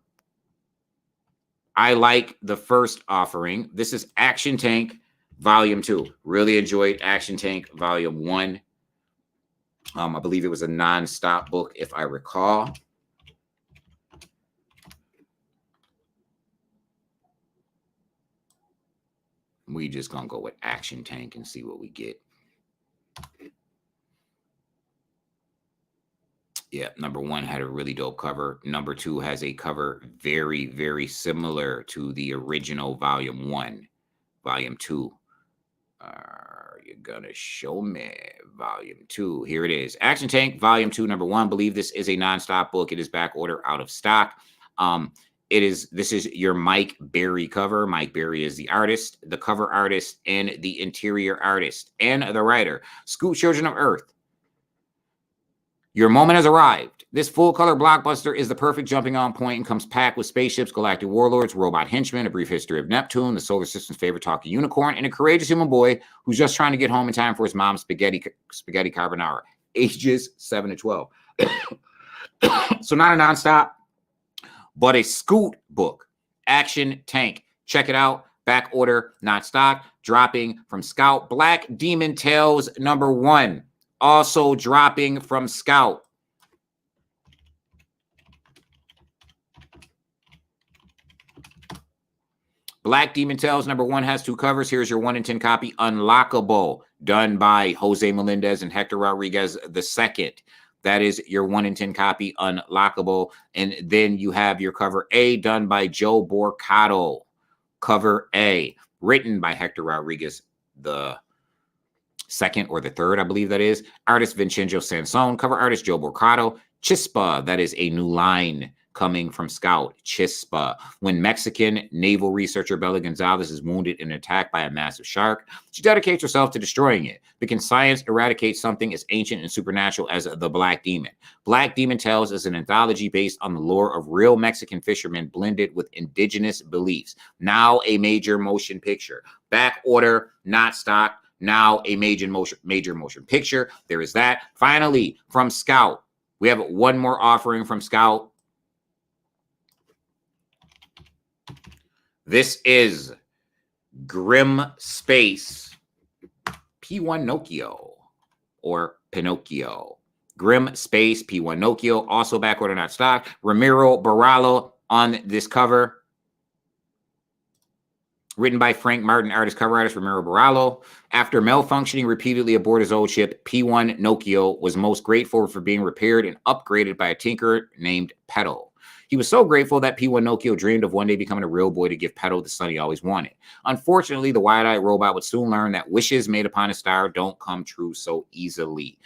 I like the first offering. This is Action Tank Volume 2. Really enjoyed Action Tank Volume 1. I believe it was a non-stop book, if I recall. We just gonna go with Action Tank and see what we get. Yeah, #1 had a really dope cover. #2 has a cover very, very similar to the original Volume 1. Volume 2. Are you gonna show me Volume 2? Here it is. Action Tank Volume 2, #1. Believe this is a non-stop book. It is back order out of stock. This is your Mike Berry cover. Mike Berry is the artist, the cover artist, and the interior artist, and the writer. Scoot Children of Earth. Your moment has arrived. This full-color blockbuster is the perfect jumping-on point and comes packed with spaceships, galactic warlords, robot henchmen, a brief history of Neptune, the solar system's favorite talking unicorn, and a courageous human boy who's just trying to get home in time for his mom's spaghetti carbonara. Ages 7 to 12. So not a nonstop, but a Scoot book. Action Tank. Check it out. Back order, not stock. Dropping from Scout. Black Demon Tales #1. Also dropping from Scout. Black Demon Tales #1 has 2 covers. Here's your 1 in 10 copy. Unlockable. Done by Jose Melendez and Hector Rodriguez II. That is your 1 in 10 copy, Unlockable. And then you have your cover A done by Joe Borcato. Cover A. Written by Hector Rodriguez the second or the third, I believe that is. Artist Vincenzo Sansone. Cover artist Joe Borcato. Chispa. That is a new line coming from Scout. Chispa. When Mexican naval researcher Bella Gonzalez is wounded in an attack by a massive shark, she dedicates herself to destroying it. But can science eradicate something as ancient and supernatural as the Black Demon? Black Demon Tales is an anthology based on the lore of real Mexican fishermen blended with indigenous beliefs. Now a major motion picture. Back order, not stock. Now a major motion picture. There is that. Finally, from Scout, we have one more offering from Scout. This is Grim Space P1 Nokia or Pinocchio. Grim Space P1 Nokia, also backorder, not stock. Ramiro Baralo on this cover. Written by Frank Martin, artist, cover artist Ramiro Baralo. After malfunctioning repeatedly aboard his old ship, P1 Nokia was most grateful for being repaired and upgraded by a tinker named Petal. He was so grateful that P1 Nokia dreamed of one day becoming a real boy to give Petal the son he always wanted. Unfortunately, the wide-eyed robot would soon learn that wishes made upon a star don't come true so easily.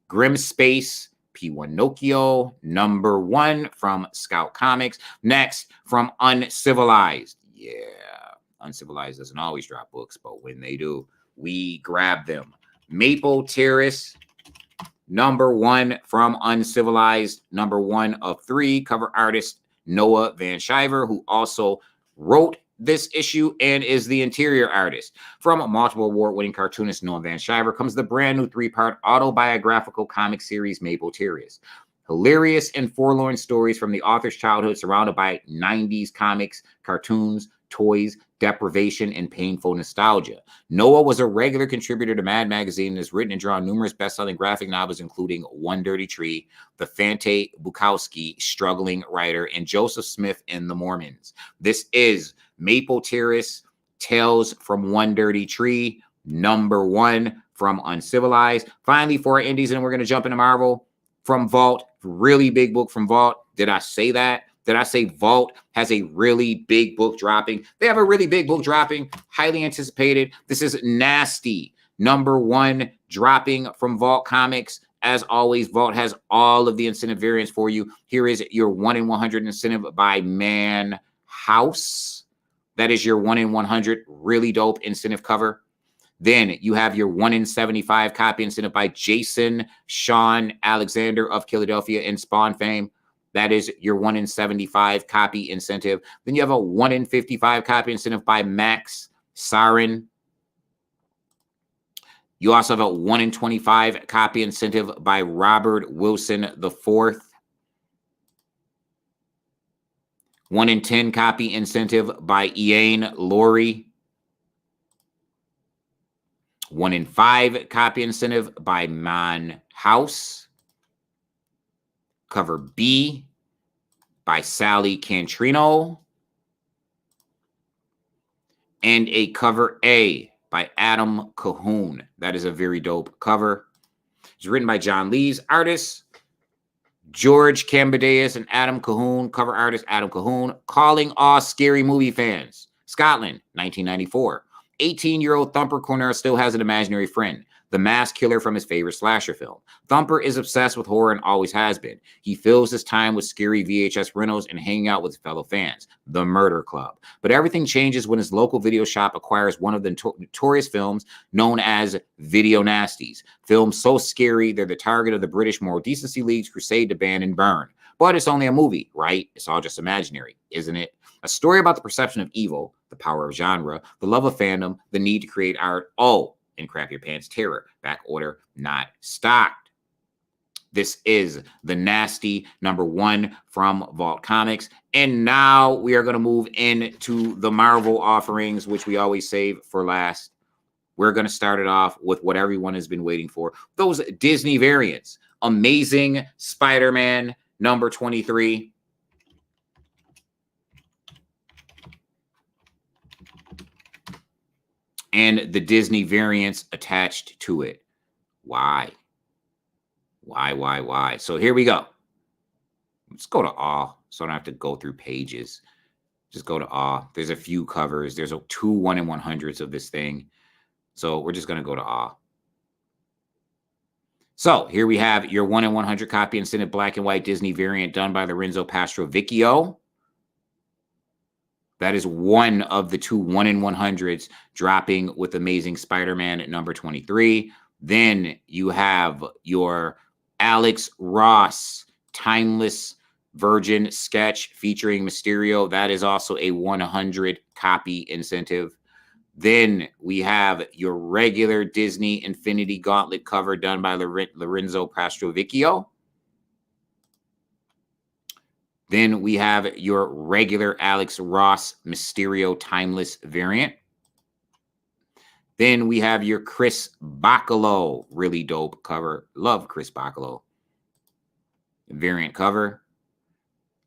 Grim Space P1 Nokia, #1 from Scout Comics. Next, from Uncivilized. Yeah. Uncivilized doesn't always drop books, but when they do, we grab them. Maple Terrace, #1 from Uncivilized, #1 of 3. Cover artist Noah Van Shiver, who also wrote this issue and is the interior artist. From multiple award-winning cartoonist Noah Van Shiver comes the brand new 3-part autobiographical comic series Maple Terrace. Hilarious and forlorn stories from the author's childhood surrounded by 90s comics, cartoons, toys, deprivation, and painful nostalgia. Noah was a regular contributor to Mad Magazine and has written and drawn numerous best-selling graphic novels, including One Dirty Tree, The Fante Bukowski, Struggling Writer, and Joseph Smith and the Mormons. This is Maple Terrace, Tales from One Dirty Tree, #1 from Uncivilized. Finally, for our indies, and we're going to jump into Marvel. From Vault, really big book from Vault. Did I say that? Did I say Vault has a really big book dropping? They have a really big book dropping, highly anticipated. This is Nasty, #1 dropping from Vault Comics. As always, Vault has all of the incentive variants for you. Here is your 1 in 100 incentive by Man House. That is your 1 in 100 really dope incentive cover. Then you have your 1 in 75 copy incentive by Jason Sean Alexander of Philadelphia and Spawn fame. That is your 1 in 75 copy incentive. Then you have a 1 in 55 copy incentive by Max Sarin. You also have a 1 in 25 copy incentive by Robert Wilson IV. 1 in 10 copy incentive by Ian Laurie. 1 in 5 copy incentive by Man House. Cover B by Sally Cantrino. And a cover A by Adam Cahoon. That is a very dope cover. It's written by John Lees, artists George Cambadeus and Adam Cahoon, cover artist Adam Cahoon. Calling all scary movie fans. Scotland, 1994. 18-year-old Thumper Cornell still has an imaginary friend, the masked killer from his favorite slasher film. Thumper is obsessed with horror and always has been. He fills his time with scary VHS rentals and hanging out with fellow fans, the Murder Club. But everything changes when his local video shop acquires one of the notorious films known as Video Nasties. Films so scary, they're the target of the British Moral Decency League's crusade to ban and burn. But it's only a movie, right? It's all just imaginary, isn't it? A story about the perception of evil, the power of genre, the love of fandom, the need to create art, all in Crap Your Pants terror. Back order, not stocked. This is the Nasty #1 from Vault Comics. And now we are going to move into the Marvel offerings, which we always save for last. We're going to start it off with what everyone has been waiting for. Those Disney variants. Amazing Spider-Man #23. And the Disney variants attached to it. Why? Why? So here we go. Let's go to Awe, so I don't have to go through pages. Just go to Awe. There's a few covers. There's 2 1 in 100s of this thing. So we're just going to go to Awe. So here we have your 1 in 100 copy incentive black and white Disney variant done by Lorenzo Pastrovicchio. That is one of the 2 1 in 100s dropping with Amazing Spider-Man at number 23. Then you have your Alex Ross Timeless Virgin sketch featuring Mysterio. That is also a 100 copy incentive. Then we have your regular Disney Infinity Gauntlet cover done by Lorenzo Pastrovicchio. Then we have your regular Alex Ross Mysterio Timeless variant. Then we have your Chris Bacalo, really dope cover. Love Chris Bacalo variant cover.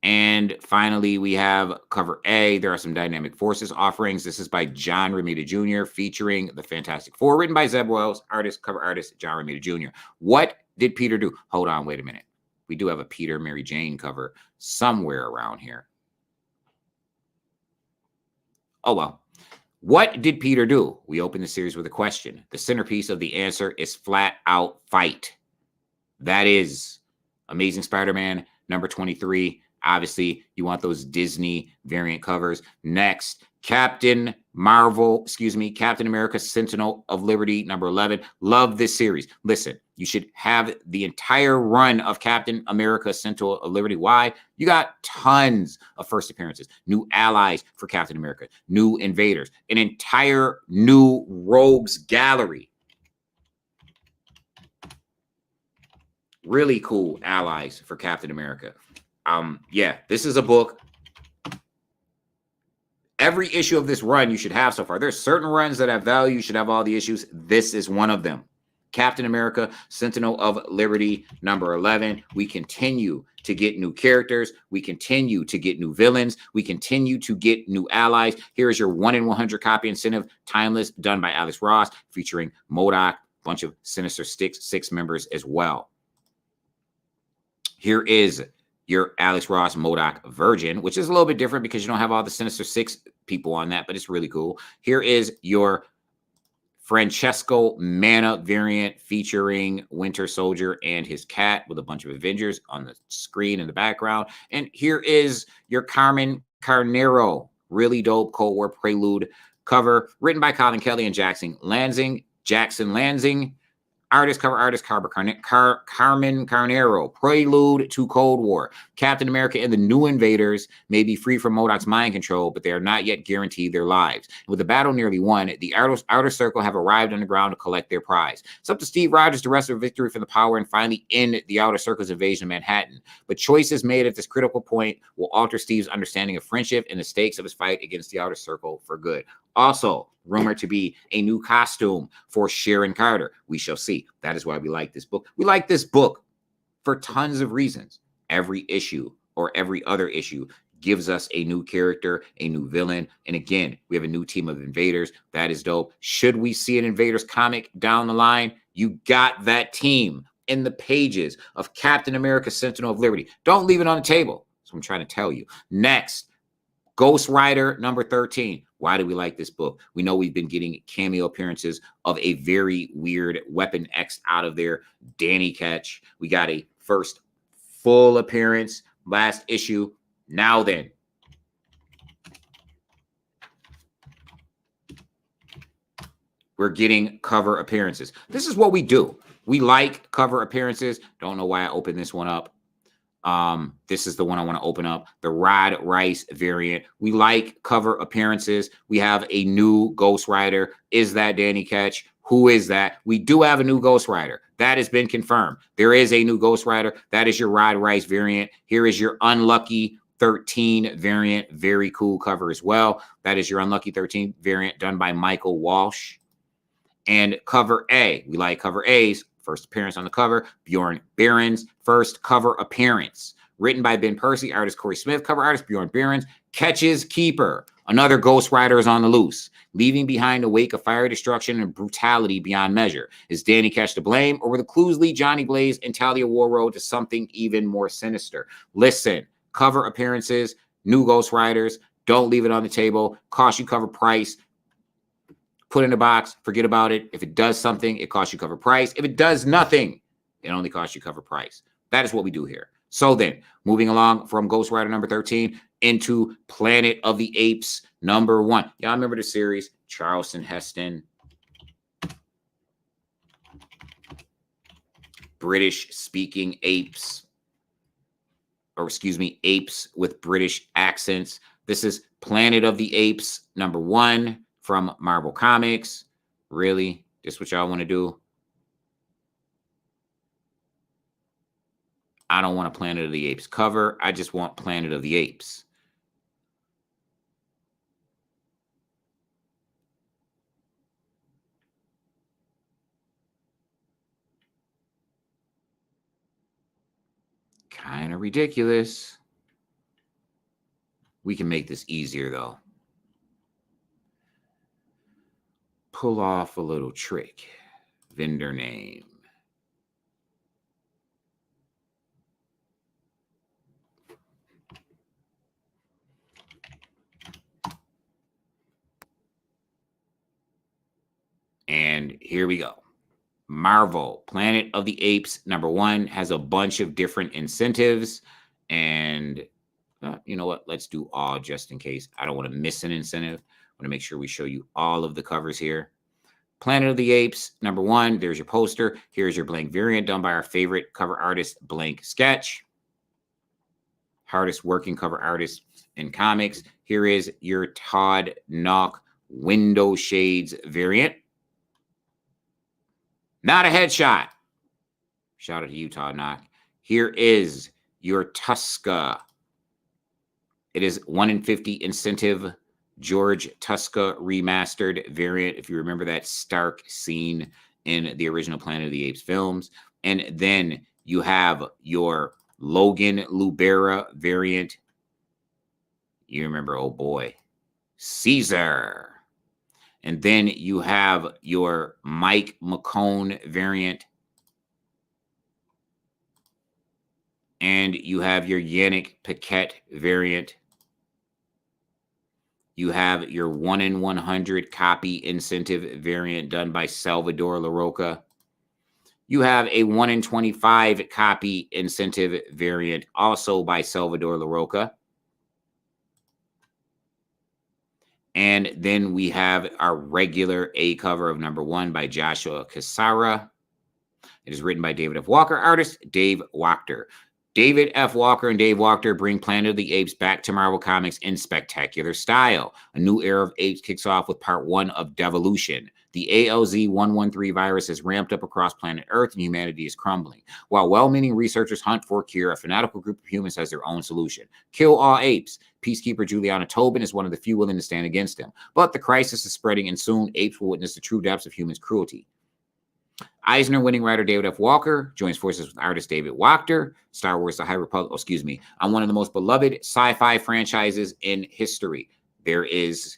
And finally, we have cover A. There are some Dynamic Forces offerings. This is by John Romita Jr. featuring the Fantastic Four, written by Zeb Wells, cover artist John Romita Jr. What did Peter do? Hold on, wait a minute. We do have a Peter Mary Jane cover somewhere around here. Oh, well. What did Peter do? We open the series with a question. The centerpiece of the answer is flat out fight. That is Amazing Spider-Man number 23. Obviously, you want those Disney variant covers. Next, Captain America Sentinel of Liberty number 11. Love this series. Listen, you should have the entire run of Captain America Sentinel of Liberty. Why? You got tons of first appearances, new allies for Captain America, new invaders, an entire new rogues gallery. Really cool allies for Captain America. Yeah, this is a book. Every issue of this run you should have so far. There's certain runs that have value. You should have all the issues. This is one of them. Captain America, Sentinel of Liberty, number 11. We continue to get new characters. We continue to get new villains. We continue to get new allies. Here is your 1 in 100 copy incentive, Timeless, done by Alex Ross, featuring MODOK, a bunch of Sinister Six members as well. Here is your Alex Ross MODOK Virgin, which is a little bit different because you don't have all the Sinister Six people on that, but it's really cool. Here is your Francesco Mana variant featuring Winter Soldier and his cat with a bunch of Avengers on the screen in the background. And here is your Carmen Carnero, really dope Cold War Prelude cover, written by Colin Kelly and Jackson Lansing. Cover artist Carmen Carnero, Prelude to Cold War. Captain America and the new invaders may be free from MODOK's mind control, but they are not yet guaranteed their lives. With the battle nearly won, the Outer Circle have arrived underground to collect their prize. It's up to Steve Rogers to wrest their victory from the power and finally end the Outer Circle's invasion of Manhattan. But choices made at this critical point will alter Steve's understanding of friendship and the stakes of his fight against the Outer Circle for good. Also, rumored to be a new costume for Sharon Carter. We shall see. That is why we like this book. We like this book for tons of reasons. Every issue or every other issue gives us a new character, a new villain. And again, we have a new team of invaders. That is dope. Should we see an Invaders comic down the line? You got that team in the pages of Captain America, Sentinel of Liberty. Don't leave it on the table. That's what I'm trying to tell you. Next, Ghost Rider number 13. Why do we like this book? We know we've been getting cameo appearances of a very weird Weapon X out of there, Danny Ketch. We got a first full appearance last issue. Now then, we're getting cover appearances. This is what we do. We like cover appearances. Don't know why I opened this one up. This is the one I want to open up, the Rod Rice variant. We like cover appearances. We have a new Ghost Rider. Is that Danny Ketch? Who is that? We do have a new Ghost Rider. That has been confirmed. There is a new Ghost Rider. That is your Rod Rice variant. Here is your Unlucky 13 variant. Very cool cover as well. That is your Unlucky 13 variant done by Michael Walsh. And cover A. We like cover A's. First appearance on the cover, Bjorn Behrens' first cover appearance. Written by Ben Percy, artist Corey Smith, cover artist Bjorn Behrens. Catches Keeper. Another Ghost Rider is on the loose, leaving behind a wake of fire, destruction, and brutality beyond measure. Is Danny Ketch to blame, or will the clues lead Johnny Blaze and Talia Warroad to something even more sinister? Listen, cover appearances, new Ghost Riders, don't leave it on the table, cost you cover price. Put in a box, forget about it. If it does something, it costs you cover price. If it does nothing, It only costs you cover price. That is what we do here. So then, moving along from Ghost Rider number 13 into Planet of the Apes number 1. Y'all remember the series? Charleston Heston. British-speaking apes. Or excuse me, apes with British accents. This is Planet of the Apes number 1 from Marvel Comics. Really? This what y'all want to do? I don't want a Planet of the Apes cover. I just want Planet of the Apes. Kind of ridiculous. We can make this easier, though. Pull off a little trick. Vendor name. And here we go. Marvel, Planet of the Apes, number 1, has a bunch of different incentives. And you know what? Let's do all just in case. I don't want to miss an incentive. I want to make sure we show you all of the covers here. Planet of the Apes, number 1. There's your poster. Here's your blank variant done by our favorite cover artist, Blank Sketch. Hardest working cover artist in comics. Here is your Todd Knock Window Shades variant. Not a headshot. Shout out to you, Todd Knock. Here is your Tuska. It is 1 in 50 incentive George Tuska remastered variant. If you remember that Stark scene in the original Planet of the Apes films. And then you have your Logan Lubera variant. You remember, oh boy, Caesar. And then you have your Mike McCone variant. And you have your Yannick Paquette variant. You have your 1 in 100 copy incentive variant done by Salvador LaRocca. You have a 1 in 25 copy incentive variant also by Salvador LaRocca. And then we have our regular A cover of number 1 by Joshua Cassara. It is written by David F. Walker, artist Dave Wachter. David F. Walker and Dave Wachter bring Planet of the Apes back to Marvel Comics in spectacular style. A new era of apes kicks off with part 1 of Devolution. The ALZ-113 virus has ramped up across planet Earth and humanity is crumbling. While well-meaning researchers hunt for a cure, a fanatical group of humans has their own solution. Kill all apes. Peacekeeper Juliana Tobin is one of the few willing to stand against him. But the crisis is spreading and soon apes will witness the true depths of humans' cruelty. Eisner-winning writer David F. Walker joins forces with artist David Wachter. Star Wars: The High Republic, on one of the most beloved sci-fi franchises in history. There is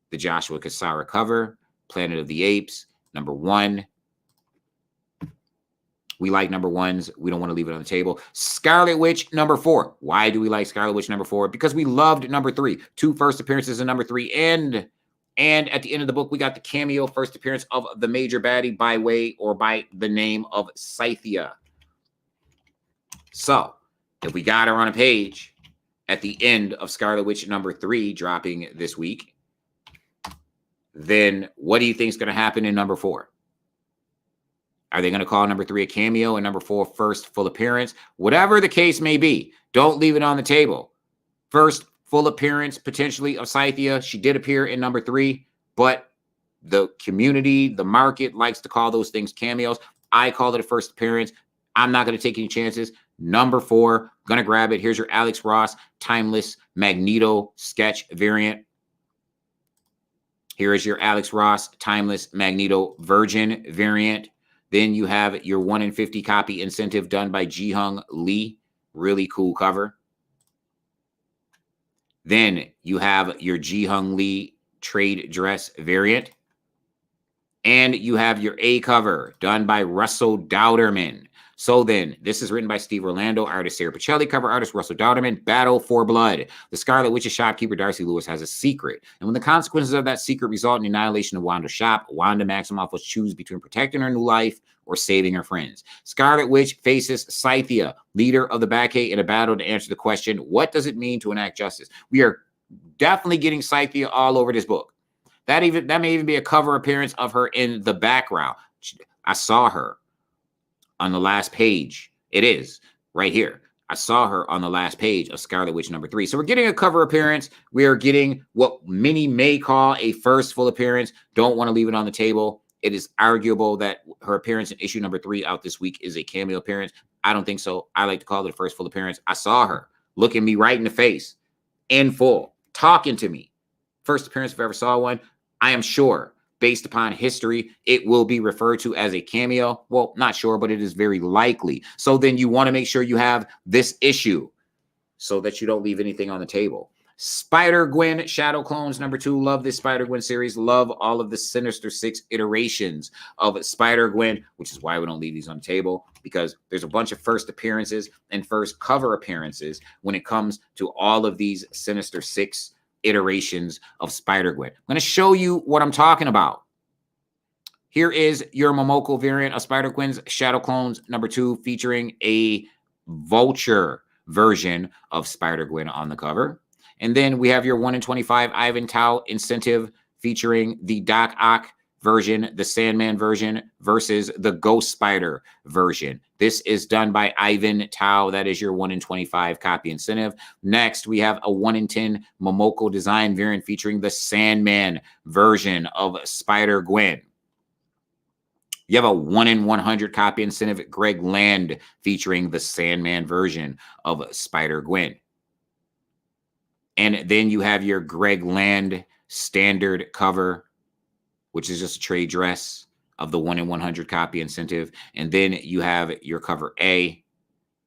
the Joshua Cassara cover, Planet of the Apes, number 1. We like number 1s. We don't want to leave it on the table. Scarlet Witch, number 4. Why do we like Scarlet Witch, number 4? Because we loved number 3. 2 first appearances in number 3. And at the end of the book, we got the cameo first appearance of the major baddie by way or by the name of Scythia. So, if we got her on a page at the end of Scarlet Witch number 3 dropping this week, then what do you think is going to happen in number 4? Are they going to call number 3 a cameo and number 4 first full appearance? Whatever the case may be, don't leave it on the table. First full appearance potentially of Scythia. She did appear in number 3, but the community, the market likes to call those things cameos. I call it a first appearance. I'm not going to take any chances. Number 4, going to grab it. Here's your Alex Ross Timeless Magneto sketch variant. Here is your Alex Ross Timeless Magneto Virgin variant. Then you have your 1 in 50 copy incentive done by Ji-Hung Lee. Really cool cover. Then you have your Ji-Hung Lee trade dress variant. And you have your A cover done by Russell Dowderman. So then, this is written by Steve Orlando, artist Sarah Pichelli, cover artist Russell Dowderman. Battle for Blood. The Scarlet Witch's shopkeeper Darcy Lewis has a secret, and when the consequences of that secret result in the annihilation of Wanda's shop, Wanda Maximoff must choose between protecting her new life or saving her friends. Scarlet Witch faces Scythia, leader of the Batcave, in a battle to answer the question, what does it mean to enact justice? We are definitely getting Scythia all over this book. That may even be a cover appearance of her in the background. I saw her on the last page. It is right here. I saw her on the last page of Scarlet Witch #3. So we're getting a cover appearance. We are getting what many may call a first full appearance. Don't want to leave it on the table. It is arguable that her appearance in issue #3 out this week is a cameo appearance. I don't think so. I like to call it a first full appearance. I saw her looking me right in the face, in full, talking to me. First appearance if I ever saw one. I am sure, based upon history, it will be referred to as a cameo. Well, not sure, but it is very likely. So then you want to make sure you have this issue so that you don't leave anything on the table. Spider-Gwen Shadow Clones #2. Love this Spider-Gwen series. Love all of the Sinister Six iterations of Spider-Gwen, which is why we don't leave these on the table, because there's a bunch of first appearances and first cover appearances when it comes to all of these Sinister Six iterations of Spider-Gwen. I'm going to show you what I'm talking about. Here is your Momoko variant of Spider-Gwen's Shadow Clones #2, featuring a Vulture version of Spider-Gwen on the cover. And then we have your 1 in 25 Ivan Tao incentive, featuring the Doc Ock version, the Sandman version, versus the Ghost Spider version. This is done by Ivan Tao. That is your 1 in 25 copy incentive. Next, we have a 1 in 10 Momoko design variant featuring the Sandman version of Spider-Gwen. You have a 1 in 100 copy incentive, Greg Land, featuring the Sandman version of Spider-Gwen. And then you have your Greg Land standard cover, which is just a trade dress of the 1 in 100 copy incentive. And then you have your cover A,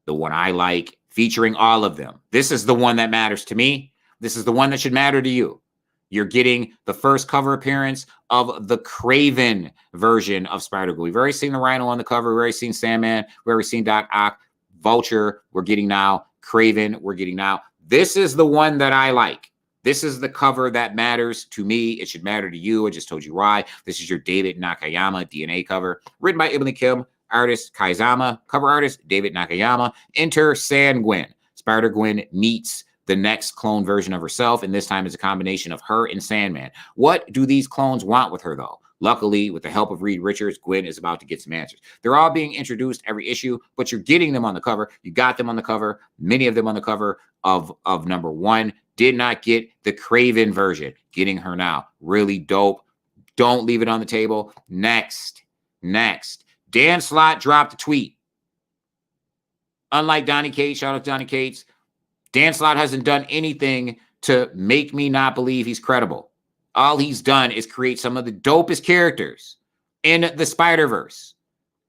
the one I like, featuring all of them. This is the one that matters to me. This is the one that should matter to you. You're getting the first cover appearance of the Kraven version of Spider-Gwen. We've already seen the Rhino on the cover. We've already seen Sandman. We've already seen Doc Ock. Vulture, we're getting now. Kraven, we're getting now. This is the one that I like. This is the cover that matters to me. It should matter to you. I just told you why. This is your David Nakayama DNA cover, written by Ibn Kim, artist Kaizama, cover artist David Nakayama. Enter Sandgwen. Spider-Gwen meets the next clone version of herself, and this time it's a combination of her and Sandman. What do these clones want with her, though? Luckily, with the help of Reed Richards, Gwen is about to get some answers. They're all being introduced every issue, but you're getting them on the cover. You got them on the cover, many of them on the cover of #1. Did not get the Kraven version. Getting her now. Really dope. Don't leave it on the table. Next. Dan Slott dropped a tweet. Unlike Donny Cates, shout out to Donny Cates, Dan Slott hasn't done anything to make me not believe he's credible. All he's done is create some of the dopest characters in the Spider-Verse.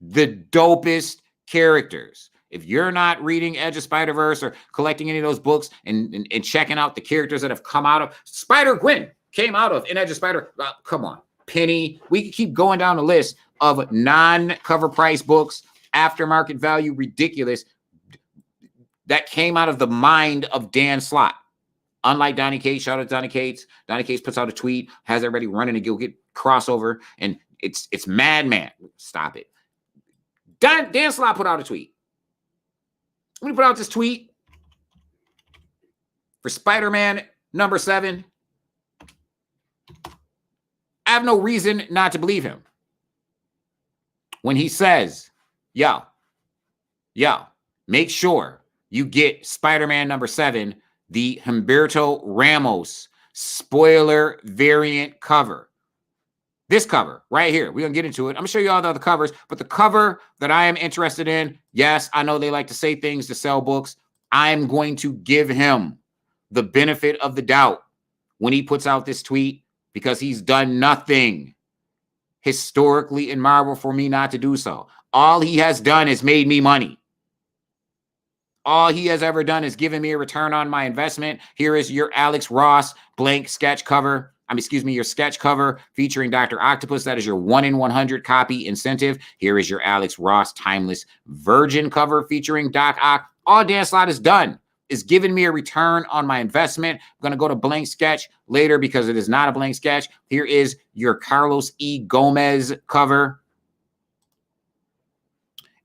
The dopest characters. If you're not reading Edge of Spider-Verse or collecting any of those books and checking out the characters that have come out of Spider-Gwen came out of in Edge of Spider, come on. Penny. We could keep going down the list of non-cover price books, aftermarket value, ridiculous, that came out of the mind of Dan Slott. Unlike Donny Cates, shout out to Donny Cates. Donny Cates puts out a tweet, has everybody running to go get crossover, and it's madman. Stop it. Dan Slott put out a tweet. When he put out this tweet for Spider-Man #7, I have no reason not to believe him. When he says, yo, make sure you get Spider-Man #7, the Humberto Ramos spoiler variant cover. This cover right here. We're going to get into it. I'm going to show you all the other covers, but the cover that I am interested in, yes, I know they like to say things to sell books. I'm going to give him the benefit of the doubt when he puts out this tweet, because he's done nothing historically in Marvel for me not to do so. All he has done is made me money. All he has ever done is given me a return on my investment. Here is your Alex Ross blank sketch cover your sketch cover featuring Dr. Octopus. That is your 1 in 100 copy incentive. Here is your Alex Ross Timeless Virgin cover featuring Doc Ock. All Dan Slott has done is giving me a return on my investment. I'm going to go to blank sketch later because it is not a blank sketch. Here is your Carlos E. Gomez cover.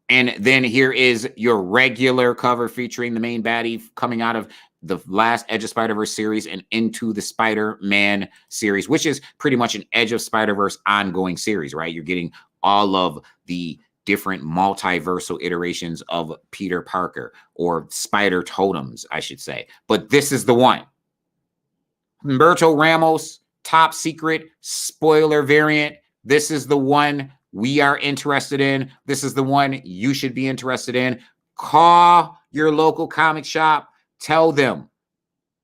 And then here is your regular cover featuring the main baddie coming out of the last Edge of Spider-Verse series and into the Spider-Man series, which is pretty much an Edge of Spider-Verse ongoing series, right? You're getting all of the different multiversal iterations of Peter Parker, or Spider Totems, I should say. But this is the one. Humberto Ramos, top secret, spoiler variant. This is the one we are interested in. This is the one you should be interested in. Call your local comic shop. Tell them,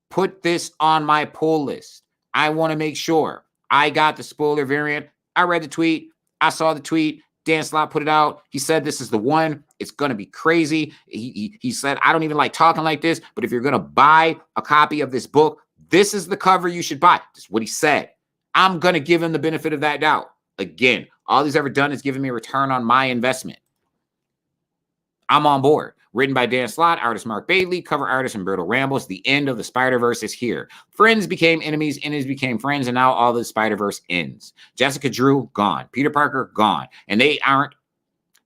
put this on my pull list. I want to make sure I got the spoiler variant. I read the tweet. I saw the tweet. Dan Slott put it out. He said, this is the one. It's going to be crazy. He said, I don't even like talking like this, but if you're going to buy a copy of this book, this is the cover you should buy. That's what he said. I'm going to give him the benefit of that doubt. Again, all he's ever done is giving me a return on my investment. I'm on board. Written by Dan Slott, artist Mark Bailey, cover artist Humberto Ramos. The end of the Spider-Verse is here. Friends became enemies, enemies became friends, and now all the Spider-Verse ends. Jessica Drew, gone. Peter Parker, gone. And they aren't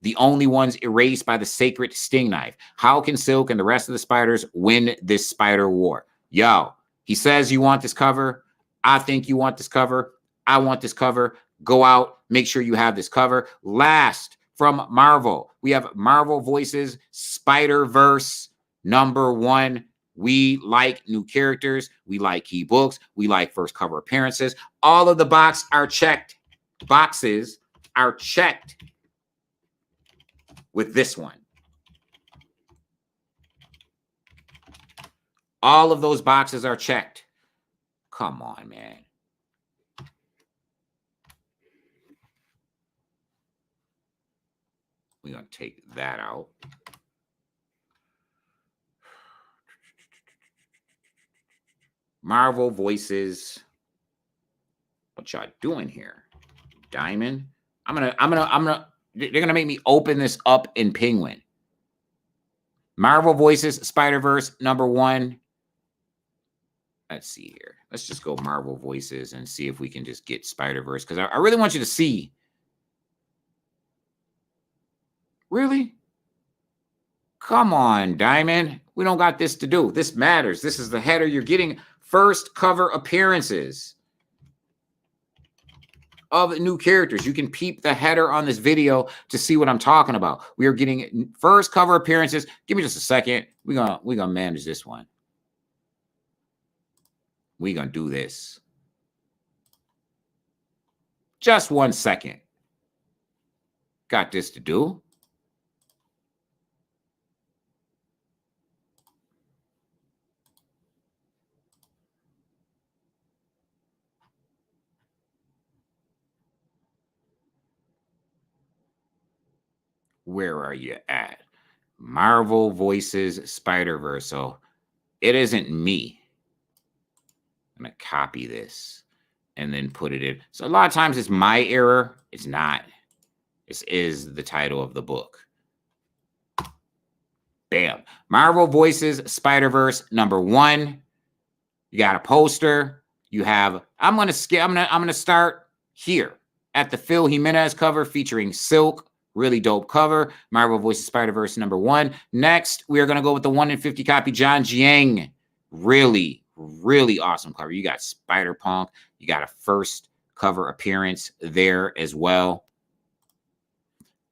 the only ones erased by the sacred sting knife. How can Silk and the rest of the spiders win this spider war? Yo, he says you want this cover. I think you want this cover. I want this cover. Go out, make sure you have this cover. Last, from Marvel, we have Marvel Voices Spider-Verse #1. We like new characters. We like key books. We like first cover appearances. All of the boxes are checked with this one. All of those boxes are checked. Come on, man. We're going to take that out. Marvel Voices. What y'all doing here? Diamond. they're going to make me open this up in Penguin. Marvel Voices Spider-Verse #1. Let's see here. Let's just go Marvel Voices and see if we can just get Spider-Verse, because I really want you to see. Really? Come on, Diamond. We don't got this to do. This matters. This is the header. You're getting first cover appearances of new characters. You can peep the header on this video to see what I'm talking about. We are getting first cover appearances. Give me just a second. We're gonna manage this one. We're gonna do this. Just 1 second. Got this to do. Where are you at? Marvel Voices Spider-Verse. So it isn't me. I'm going to copy this and then put it in. So a lot of times it's my error. It's not. This is the title of the book. Bam. Marvel Voices Spider-Verse #1. You got a poster. You have, I'm going to start here at the Phil Jimenez cover featuring Silk. Really dope cover. Marvel Voices Spider-Verse #1. Next, we are going to go with the 1 in 50 copy John Jiang. Really, really awesome cover. You got Spider-Punk. You got a first cover appearance there as well.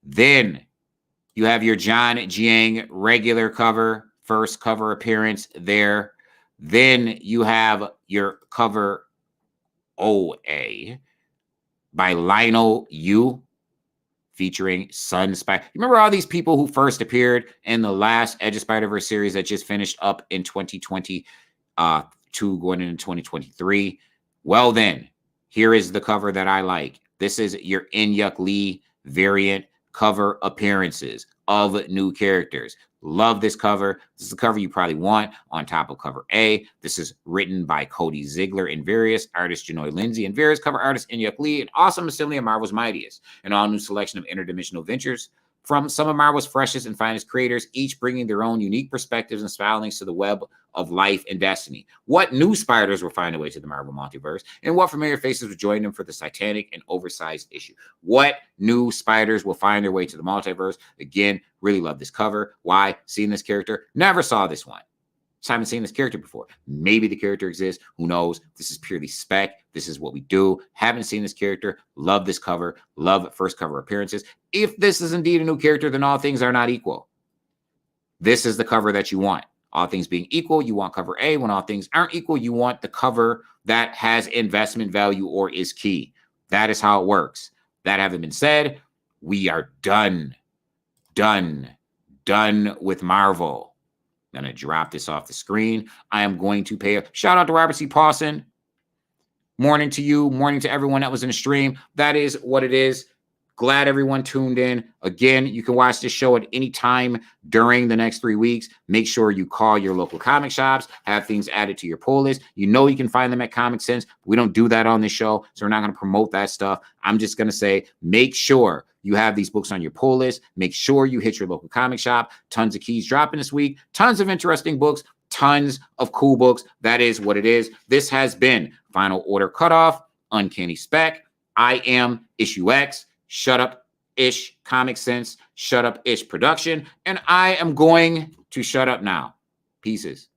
Then you have your John Jiang regular cover, first cover appearance there. Then you have your cover OA by Lionel Yu, featuring Sun Spider. You remember all these people who first appeared in the last Edge of Spider-Verse series that just finished up in 2022, going into 2023? Well then, here is the cover that I like. This is your Inyuk Lee variant cover appearances of new characters. Love this cover. This is the cover you probably want on top of cover A. This is written by Cody Ziegler and various artists, Janoy Lindsay and various cover artists, Inyuk Lee, an awesome assembly of Marvel's mightiest, an all-new selection of interdimensional ventures from some of Marvel's freshest and finest creators, each bringing their own unique perspectives and stylings to the web of life and destiny. What new spiders will find a way to the Marvel multiverse, and what familiar faces will join them for this titanic and oversized issue? What new spiders will find their way to the multiverse? Again, really love this cover. Why? Seeing this character, never saw this one. So I haven't seen this character before. Maybe the character exists. Who knows? This is purely spec. This is what we do. Haven't seen this character. Love this cover. Love first cover appearances. If this is indeed a new character, then all things are not equal. This is the cover that you want. All things being equal, you want cover A. When all things aren't equal, you want the cover that has investment value or is key. That is how it works. That having been said, we are done with Marvel. I'm going to drop this off the screen. I am going to pay a shout out to Robert C. Pawson. Morning to you. Morning to everyone that was in the stream. That is what it is. Glad everyone tuned in. Again, you can watch this show at any time during the next 3 weeks. Make sure you call your local comic shops, have things added to your pull list. You know you can find them at Comic Sense. We don't do that on this show, so we're not going to promote that stuff. I'm just going to say, make sure you have these books on your pull list. Make sure you hit your local comic shop. Tons of keys dropping this week. Tons of interesting books. Tons of cool books. That is what it is. This has been Final Order Cutoff, Uncanny Spec. I am Issue X. Shut Up Ish Comic Sense, Shut Up Ish Production, and I am going to shut up now. Pieces.